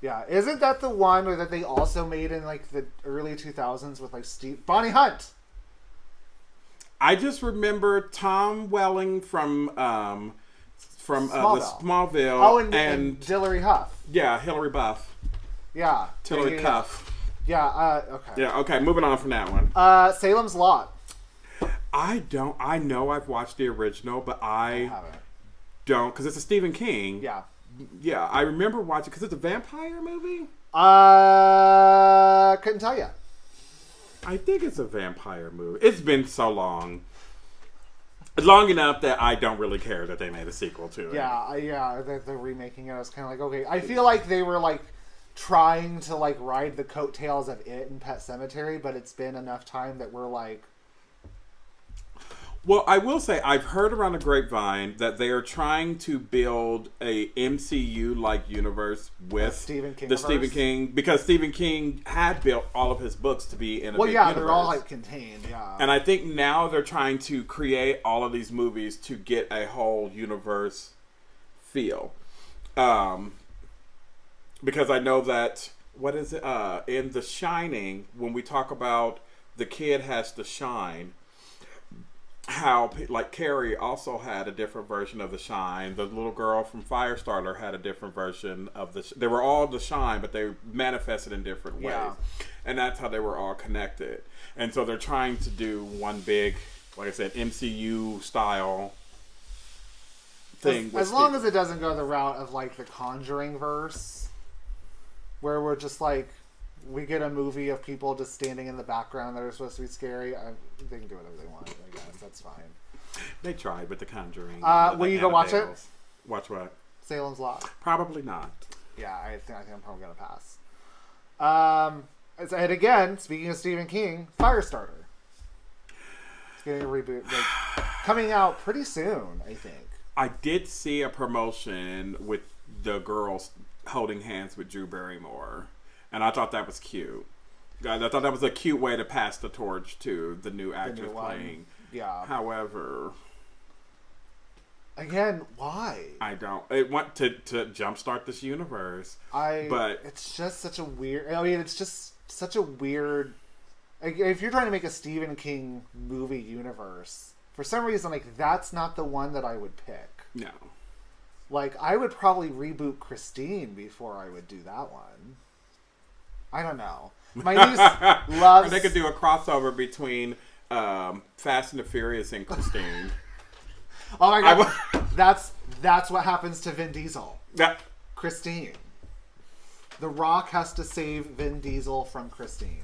Speaker 2: Yeah. Isn't that the one that they also made in like the early 2000s with like Bonnie Hunt?
Speaker 1: I just remember Tom Welling from the Smallville.
Speaker 2: Oh, and Hilary Huff.
Speaker 1: Yeah, Hilary Buff.
Speaker 2: Yeah.
Speaker 1: Hilary Cuff.
Speaker 2: Yeah. Okay.
Speaker 1: Yeah. Okay. Moving on from that one.
Speaker 2: Salem's Lot.
Speaker 1: I know I've watched the original, but I
Speaker 2: haven't.
Speaker 1: Don't, because it's a Stephen King.
Speaker 2: Yeah.
Speaker 1: Yeah, I remember watching because it's a vampire movie.
Speaker 2: Couldn't tell you.
Speaker 1: I think it's a vampire movie. It's been so long. Long enough that I don't really care that they made a sequel to it.
Speaker 2: Yeah, they're remaking it. I was kind of like, okay. I feel like they were like trying to like ride the coattails of it and Pet Sematary, but it's been enough time that we're like...
Speaker 1: Well, I will say I've heard around the grapevine that they are trying to build a MCU-like universe with Stephen King, because Stephen King had built all of his books to be in a big universe.
Speaker 2: They're all like contained, yeah.
Speaker 1: And I think now they're trying to create all of these movies to get a whole universe feel. Because I know that, in The Shining, when we talk about the kid has to shine, how like Carrie also had a different version of the shine. The little girl from Firestarter had a different version of they were all the shine, but they manifested in different ways. And that's how they were all connected. And so they're trying to do one big, like I said, MCU style thing.
Speaker 2: As long as it doesn't go the route of like the Conjuring verse. where we're just like, we get a movie of people just standing in the background that are supposed to be scary. They can do whatever they want, I guess. That's fine.
Speaker 1: They tried with The Conjuring.
Speaker 2: Will you go watch it?
Speaker 1: Watch what?
Speaker 2: Salem's Lot.
Speaker 1: Probably not.
Speaker 2: Yeah, I think I'm probably going to pass. And again, speaking of Stephen King, Firestarter. It's getting a reboot. Like, coming out pretty soon, I think.
Speaker 1: I did see a promotion with the girls holding hands with Drew Barrymore. And I thought that was cute. I thought that was a cute way to pass the torch to the new actor playing.
Speaker 2: Yeah.
Speaker 1: However,
Speaker 2: again, why?
Speaker 1: I don't. It want to jumpstart this universe. But
Speaker 2: it's just such a weird. I mean, it's just such a weird. If you're trying to make a Stephen King movie universe, for some reason, like that's not the one that I would pick.
Speaker 1: No.
Speaker 2: Like I would probably reboot Christine before I would do that one. I don't know. My niece loves.
Speaker 1: Or they could do a crossover between Fast and the Furious and Christine.
Speaker 2: Oh my god, that's what happens to Vin Diesel.
Speaker 1: Yeah.
Speaker 2: Christine. The Rock has to save Vin Diesel from Christine.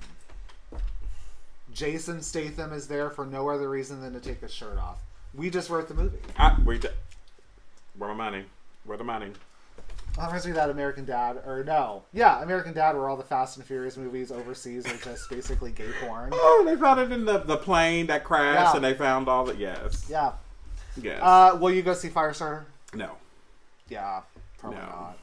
Speaker 2: Jason Statham is there for no other reason than to take his shirt off. We just wrote the movie.
Speaker 1: Where my money? Where the money?
Speaker 2: That reminds me of that American Dad, or no. Yeah, American Dad, where all the Fast and Furious movies overseas are just basically gay porn.
Speaker 1: Oh, they found it in the plane that crashed, and they found all the... Yes.
Speaker 2: Yeah.
Speaker 1: Yes.
Speaker 2: Will you go see Firestarter?
Speaker 1: No.
Speaker 2: Yeah, probably not.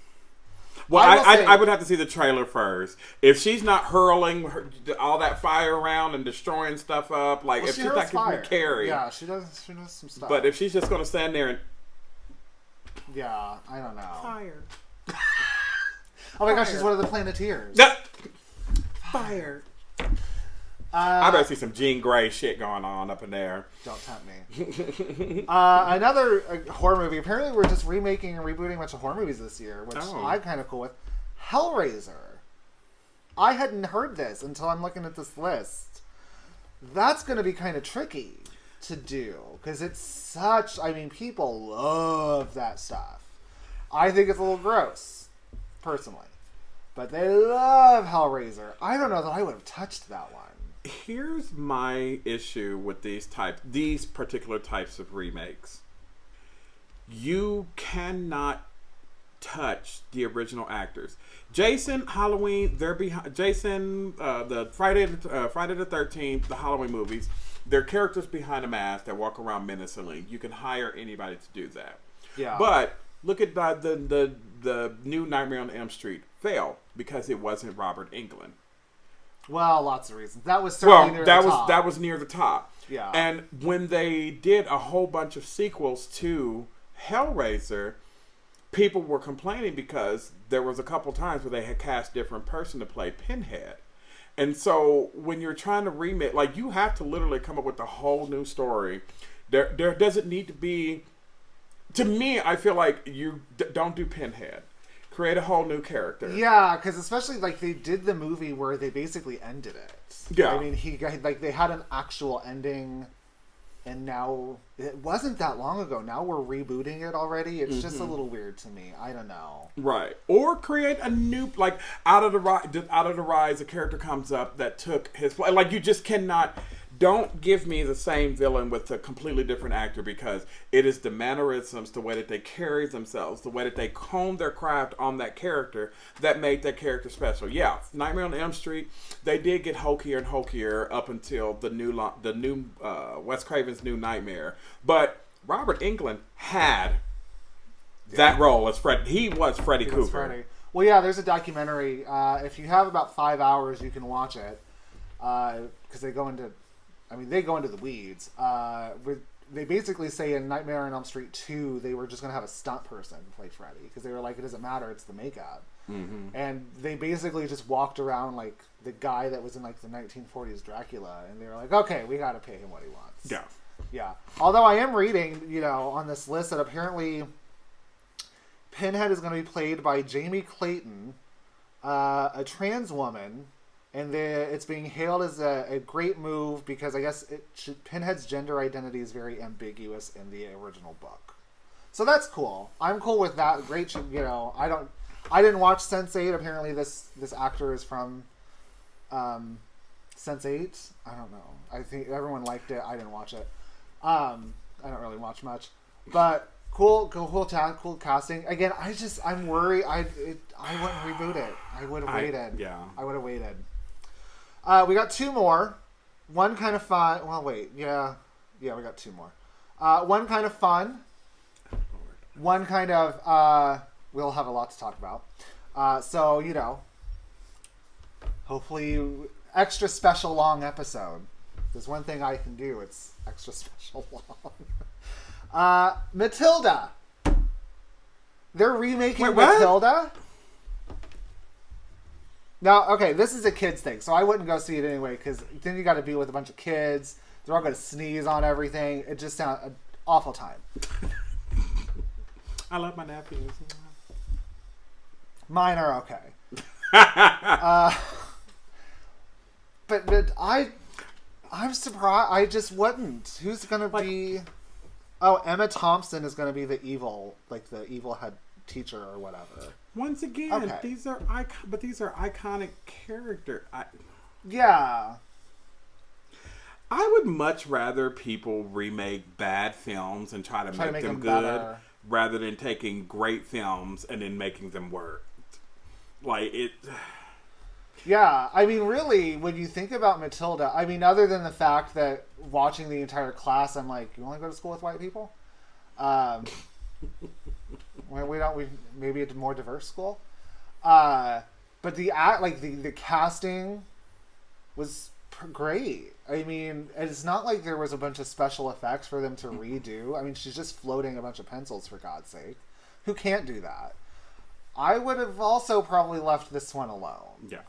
Speaker 1: Well, I would have to see the trailer first. If she's not hurling all that fire around and destroying stuff up, like if she's not giving me Carrie.
Speaker 2: Yeah, she does some stuff.
Speaker 1: But if she's just going to stand there and...
Speaker 2: Yeah, I don't know.
Speaker 1: Fire.
Speaker 2: Oh my gosh, she's one of the Planeteers.
Speaker 1: Fire. I better see some Jean Grey shit going on up in there.
Speaker 2: Don't tempt me. Another horror movie. Apparently we're just remaking and rebooting a bunch of horror movies this year, which I'm kind of cool with. Hellraiser. I hadn't heard this until I'm looking at this list. That's going to be kind of tricky to do because it's such... I mean, people love that stuff. I think it's a little gross, personally. But they love Hellraiser. I don't know that I would have touched that one.
Speaker 1: Here's my issue with these particular types of remakes. You cannot touch the original actors. Jason, Halloween, they're behind. Jason, the Friday the 13th, the Halloween movies. They're characters behind a mask that walk around menacingly. You can hire anybody to do that.
Speaker 2: Yeah.
Speaker 1: But look at the new Nightmare on Elm Street failed because it wasn't Robert Englund.
Speaker 2: Well, lots of reasons. That was certainly near the top.
Speaker 1: That was near the top.
Speaker 2: Yeah.
Speaker 1: And when they did a whole bunch of sequels to Hellraiser, people were complaining because there was a couple times where they had cast different person to play Pinhead. And so when you're trying to remake, like you have to literally come up with a whole new story. There doesn't need to be. To me, I feel like you don't do Pinhead. Create a whole new character.
Speaker 2: Yeah, because especially like they did the movie where they basically ended it.
Speaker 1: Yeah,
Speaker 2: I mean they had an actual ending, and now it wasn't that long ago. Now we're rebooting it already. It's just a little weird to me. I don't know.
Speaker 1: Right, or create a new like out of the rise, a character comes up that took his place. Like you just cannot. Don't give me the same villain with a completely different actor because it is the mannerisms, the way that they carry themselves, the way that they hone their craft on that character that made that character special. Yeah, Nightmare on Elm Street, they did get hokier and hokier up until the new Wes Craven's New Nightmare. But Robert Englund had that role as Fred. He was Freddy Krueger.
Speaker 2: Well, yeah, there's a documentary. If you have about 5 hours, you can watch it because they go into the weeds. They basically say in Nightmare on Elm Street 2, they were just going to have a stunt person play Freddy because they were like, it doesn't matter, it's the makeup. Mm-hmm. And they basically just walked around like the guy that was in like the 1940s Dracula, and they were like, okay, we got to pay him what he wants.
Speaker 1: Yeah.
Speaker 2: Yeah. Although I am reading, on this list that apparently Pinhead is going to be played by Jamie Clayton, a trans woman. And it's being hailed as a great move because I guess Pinhead's gender identity is very ambiguous in the original book. So that's cool. I'm cool with that. Great, I didn't watch Sense8. Apparently, this actor is from Sense8. I don't know. I think everyone liked it. I didn't watch it. I don't really watch much, but cool casting. Again, I'm worried. I wouldn't reboot it. I would have waited.
Speaker 1: Yeah,
Speaker 2: I would have waited. We got two more. One kind of fun. Well, wait. Yeah, we got two more. One kind of fun. One kind of. We'll have a lot to talk about. So hopefully extra special long episode. There's one thing I can do. It's extra special long. Matilda. They're remaking Matilda. Now, okay, this is a kids thing, so I wouldn't go see it anyway, because then you got to be with a bunch of kids. They're all going to sneeze on everything. It just sounds an awful time.
Speaker 1: I love my nephews.
Speaker 2: Mine are okay. But I'm surprised. I just wouldn't. Who's going to be... Oh, Emma Thompson is going to be the evil head teacher or whatever.
Speaker 1: Once again, these are iconic characters.
Speaker 2: Yeah.
Speaker 1: I would much rather people remake bad films and try to make them good better, rather than taking great films and then making them work. Like it.
Speaker 2: Yeah, I mean, really, when you think about Matilda, I mean, other than the fact that watching the entire class, I'm like, you want to go to school with white people? We maybe a more diverse school. But the casting was great. I mean, it's not like there was a bunch of special effects for them to redo. I mean, she's just floating a bunch of pencils, for God's sake. Who can't do that? I would have also probably left this one alone.
Speaker 1: Yeah.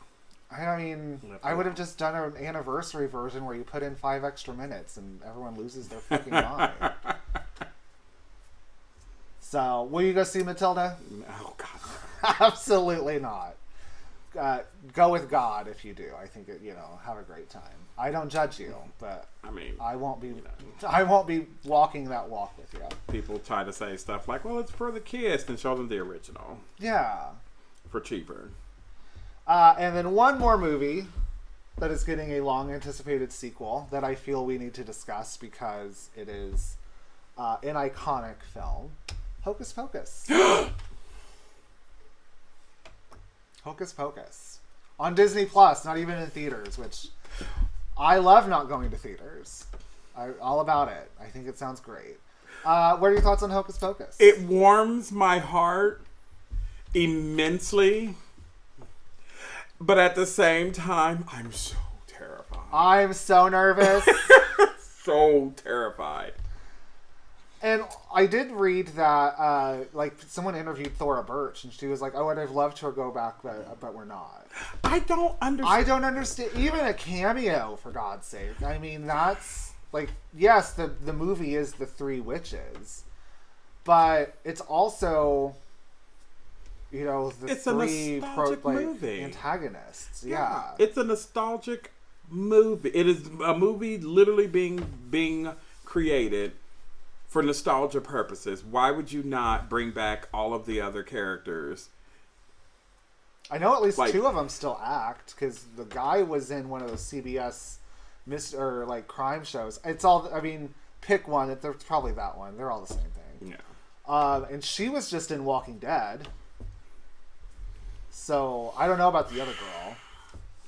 Speaker 2: I mean, I would have just done an anniversary version where you put in 5 extra minutes and everyone loses their fucking mind. So, will you go see Matilda?
Speaker 1: Oh, God.
Speaker 2: Absolutely not. Go with God if you do. I think have a great time. I don't judge you, but
Speaker 1: I mean,
Speaker 2: I won't be walking that walk with you.
Speaker 1: People try to say stuff like, "Well, it's for the kids," and show them the original.
Speaker 2: Yeah.
Speaker 1: For cheaper.
Speaker 2: And then one more movie that is getting a long-anticipated sequel that I feel we need to discuss because it is an iconic film. Hocus Pocus. Hocus Pocus. On Disney Plus, not even in theaters, which I love not going to theaters. All about it. I think it sounds great. What are your thoughts on Hocus Pocus?
Speaker 1: It warms my heart immensely, but at the same time, I'm so terrified.
Speaker 2: I'm so nervous.
Speaker 1: So terrified.
Speaker 2: And I did read that, someone interviewed Thora Birch, and she was like, "I would have loved to go back, but we're not."
Speaker 1: I don't understand.
Speaker 2: Even a cameo, for God's sake. I mean, that's yes, the movie is the Three Witches, but it's also,
Speaker 1: it's
Speaker 2: three
Speaker 1: a nostalgic movie.
Speaker 2: Antagonists. Yeah,
Speaker 1: it's a nostalgic movie. It is a movie literally being created for nostalgia purposes. Why would you not bring back all of the other characters?
Speaker 2: I know at least 2 of them still act, because the guy was in one of those CBS crime shows. It's all, I mean, pick one. It's probably that one. They're all the same thing.
Speaker 1: Yeah.
Speaker 2: And she was just in Walking Dead. So I don't know about the other girl.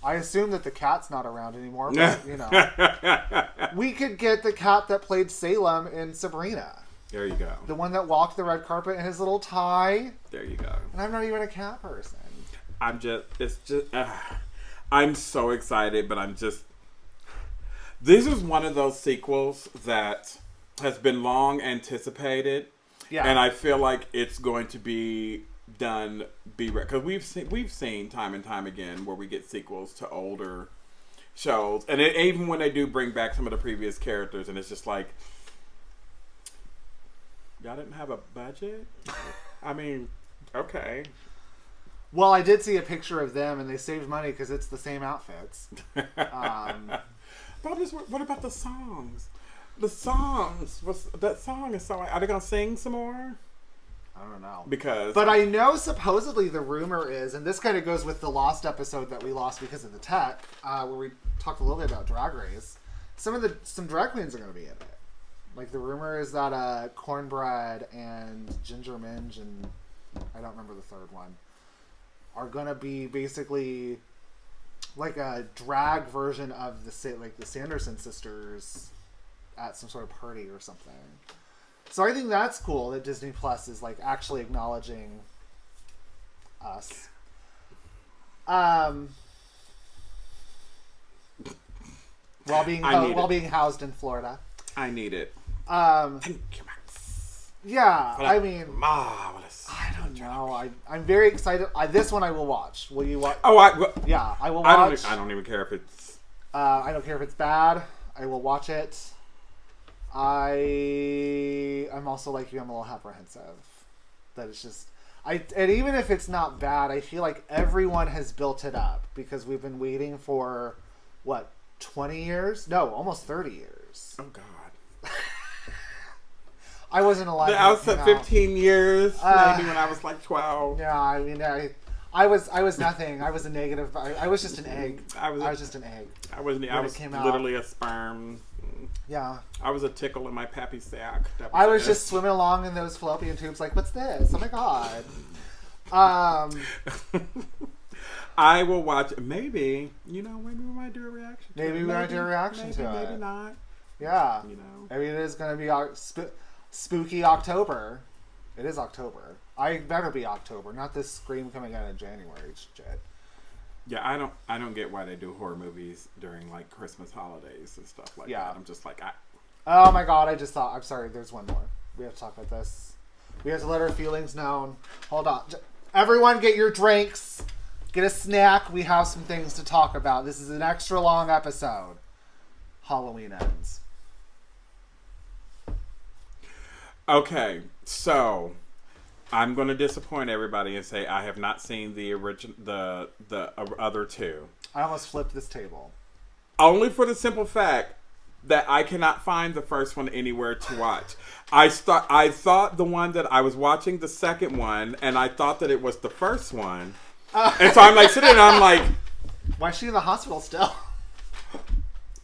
Speaker 2: I assume that the cat's not around anymore, but, we could get the cat that played Salem in Sabrina.
Speaker 1: There you go.
Speaker 2: The one that walked the red carpet in his little tie.
Speaker 1: There you go.
Speaker 2: And I'm not even a cat person.
Speaker 1: I'm so excited, but this is one of those sequels that has been long anticipated. Yeah. And I feel like it's going to be done because we've seen time and time again where we get sequels to older shows, and even when they do bring back some of the previous characters, and it's just like, y'all didn't have a budget. I mean, okay.
Speaker 2: Well, I did see a picture of them, and they saved money because it's the same outfits.
Speaker 1: But what about the songs? That song is so. Are they gonna sing some more?
Speaker 2: I don't know.
Speaker 1: But
Speaker 2: I know supposedly the rumor is, and this kind of goes with the Lost episode that we lost because of the tech, where we talked a little bit about Drag Race. Some drag queens are going to be in it. Like, the rumor is that Cornbread and Ginger Minge and I don't remember the third one are going to be basically like a drag version of the Sanderson sisters at some sort of party or something. So I think that's cool that Disney Plus is like actually acknowledging us. While being housed in Florida.
Speaker 1: I need it.
Speaker 2: Thank you, Max. Yeah, I mean,
Speaker 1: marvelous.
Speaker 2: I don't know. I'm very excited. This one I will watch. Will you watch?
Speaker 1: Oh,
Speaker 2: yeah, I will watch.
Speaker 1: I don't even care if it's.
Speaker 2: I don't care if it's bad. I will watch it. I'm also like you. I'm a little apprehensive. That it's just and even if it's not bad, I feel like everyone has built it up because we've been waiting for what 20 years? No, almost 30 years.
Speaker 1: Oh God.
Speaker 2: I wasn't alive.
Speaker 1: I was at 15 years, maybe when I was like 12.
Speaker 2: Yeah, I mean, I was nothing. I was a negative. I was just an egg. I was just an egg.
Speaker 1: I was literally a sperm.
Speaker 2: Yeah.
Speaker 1: I was a tickle in my pappy sack.
Speaker 2: I was just swimming along in those fallopian tubes like, what's this? Oh my God.
Speaker 1: I will watch. Maybe we might do a reaction.
Speaker 2: Maybe we might do a reaction to it.
Speaker 1: Maybe not.
Speaker 2: Yeah. I mean, it is going to be spooky October. It is October. I better be October, not this Scream coming out in January shit.
Speaker 1: Yeah, I don't get why they do horror movies during like Christmas holidays and stuff like that. I'm just like,
Speaker 2: oh my God! I just thought. I'm sorry. There's one more. We have to talk about this. We have to let our feelings known. Hold on, everyone, get your drinks, get a snack. We have some things to talk about. This is an extra long episode. Halloween ends.
Speaker 1: Okay, so I'm going to disappoint everybody and say I have not seen the other two.
Speaker 2: I almost flipped this table.
Speaker 1: Only for the simple fact that I cannot find the first one anywhere to watch. I thought the one that I was watching the second one, and I thought that it was the first one. And so I'm like sitting there and I'm like,
Speaker 2: why is she in the hospital still?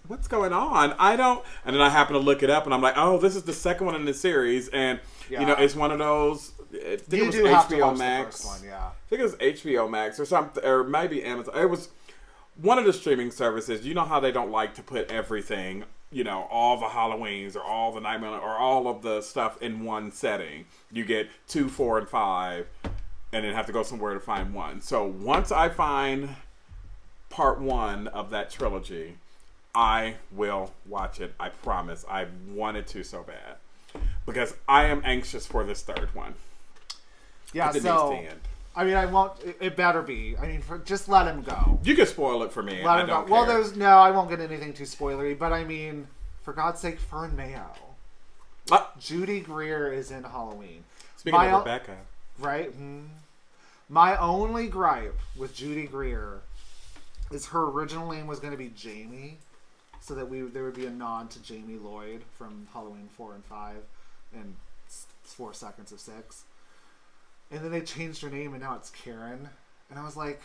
Speaker 1: What's going on? And then I happen to look it up and I'm like, oh, this is the second one in the series. And, it's one of those. I think it was HBO Max.
Speaker 2: The first one, yeah.
Speaker 1: I think it was HBO Max or something, or maybe Amazon. It was one of the streaming services. You know how they don't like to put everything, all the Halloweens or all the Nightmare or all of the stuff in one setting. You get 2, 4, and 5 and then have to go somewhere to find one. So once I find part 1 of that trilogy, I will watch it. I promise. I wanted to so bad. Because I am anxious for this third one.
Speaker 2: Yeah, so, I mean, I won't, it better be. I mean, just let him go.
Speaker 1: You can spoil it for me. I don't care.
Speaker 2: Well, I won't get anything too spoilery, but I mean, for God's sake, Fern Mayo. Judy Greer is in Halloween.
Speaker 1: Speaking of Rebecca.
Speaker 2: Right? My only gripe with Judy Greer is her original name was going to be Jamie. So that there would be a nod to Jamie Lloyd from Halloween 4 and 5 and 4 Seconds of 6. And then they changed her name and now it's Karen. And I was like,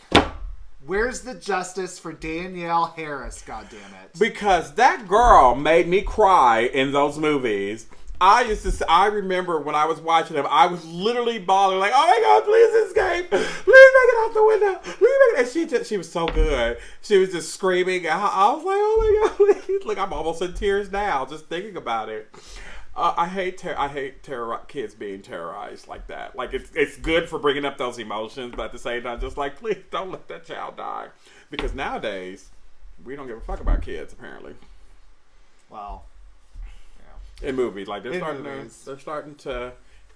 Speaker 2: where's the justice for Danielle Harris, goddammit?
Speaker 1: Because that girl made me cry in those movies. I remember when I was watching them, I was literally bawling like, oh my God, please escape. Please make it out the window. Please make it. And she was so good. She was just screaming. I was like, oh my God, please. Look, I'm almost in tears now just thinking about it. I hate kids being terrorized like that. Like, it's good for bringing up those emotions, but at the same time, just like, please don't let that child die. Because nowadays, we don't give a fuck about kids, apparently.
Speaker 2: Well...
Speaker 1: In movies, like they're starting to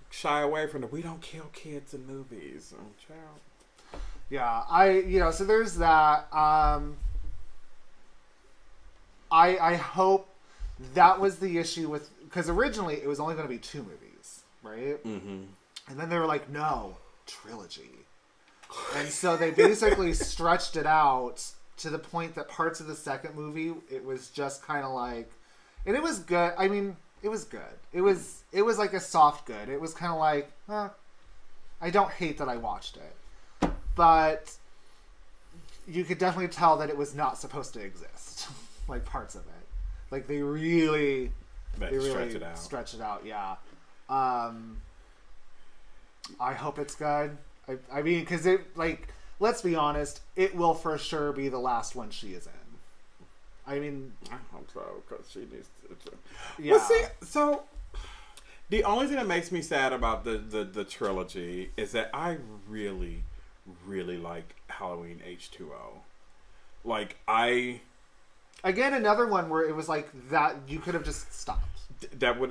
Speaker 1: shy away from we don't kill kids in movies. Oh, child.
Speaker 2: Yeah, so there's that. I hope that was the issue with, because originally it was only going to be 2 movies, right? Mm-hmm. And then they were like, no, trilogy. And so they basically stretched it out to the point that parts of the second movie, it was just kind of like, and it was good. I mean, it was good. It was like a soft good. It was kind of like, I don't hate that I watched it, but you could definitely tell that it was not supposed to exist. Like parts of it, like they really stretch it out. Yeah. I hope it's good. I mean, because it, like, let's be honest, it will for sure be the last one she is in. I mean,
Speaker 1: I hope so, because she needs to.
Speaker 2: Yeah.
Speaker 1: Well, see, so the only thing that makes me sad about the trilogy is that I really, really like Halloween H2O. Like,
Speaker 2: again, another one where it was like that you could have just stopped.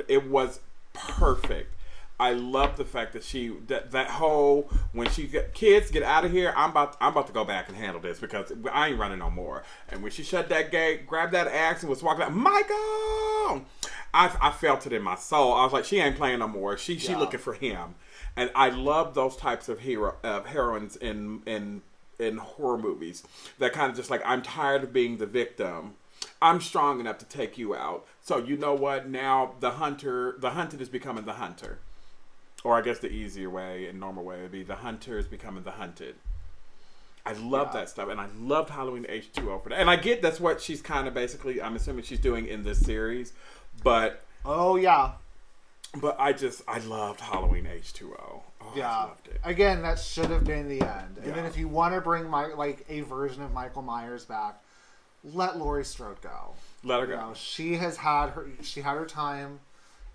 Speaker 1: It was perfect. I love the fact that that whole when kids get out of here, I'm about to go back and handle this because I ain't running no more. And when she shut that gate, grabbed that axe and was walking out, Michael, I felt it in my soul. I was like, she ain't playing no more. She looking for him. And I love those types of heroines in horror movies that kind of just like, I'm tired of being the victim. I'm strong enough to take you out. So you know what? Now the hunted is becoming the hunter. Or I guess the easier way and normal way would be the hunter is becoming the hunted. I love that stuff. And I loved Halloween H2O for that. And I get that's what she's kind of basically, I'm assuming she's doing in this series. But...
Speaker 2: Oh, yeah.
Speaker 1: But I loved Halloween H2O. Oh,
Speaker 2: yeah.
Speaker 1: I loved it.
Speaker 2: Again, that should have been the end. And then if you want to bring a version of Michael Myers back, let Laurie Strode go.
Speaker 1: Let her go.
Speaker 2: You know, she had her time.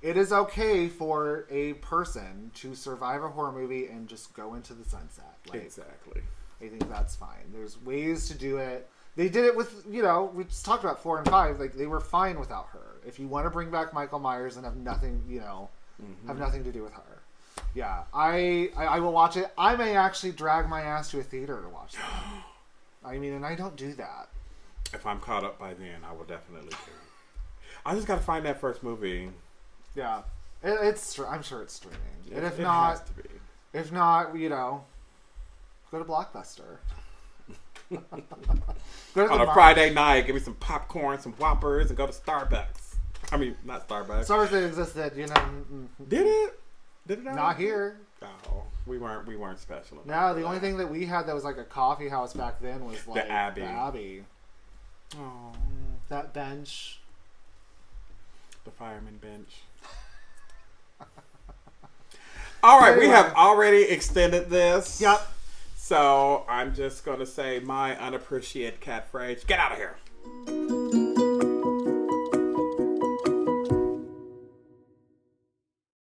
Speaker 2: It is okay for a person to survive a horror movie and just go into the sunset. Like,
Speaker 1: exactly.
Speaker 2: I think that's fine. There's ways to do it. They did it with, we just talked about 4 and 5. Like, they were fine without her. If you want to bring back Michael Myers and have nothing, have nothing to do with her. Yeah, I will watch it. I may actually drag my ass to a theater to watch it. I mean, and I don't do that.
Speaker 1: If I'm caught up by then, I will definitely do. I just got to find that first movie.
Speaker 2: Yeah, I'm sure it's streaming. And if
Speaker 1: it
Speaker 2: not,
Speaker 1: has to be.
Speaker 2: If not, go to Blockbuster. Go to
Speaker 1: On a Friday night, give me some popcorn, some Whoppers, and go to Starbucks. I mean, not Starbucks.
Speaker 2: Starbucks that existed,
Speaker 1: Did it? Did it?
Speaker 2: Not here.
Speaker 1: Oh, we weren't special.
Speaker 2: No, the only thing that we had that was like a coffee house back then was like
Speaker 1: the Abbey.
Speaker 2: The Abbey.
Speaker 1: Oh,
Speaker 2: that bench.
Speaker 1: The fireman bench. All right,
Speaker 2: anyway.
Speaker 1: We have already extended this.
Speaker 2: Yep.
Speaker 1: So I'm just going to say my unappreciated cat phrase. Get out of here.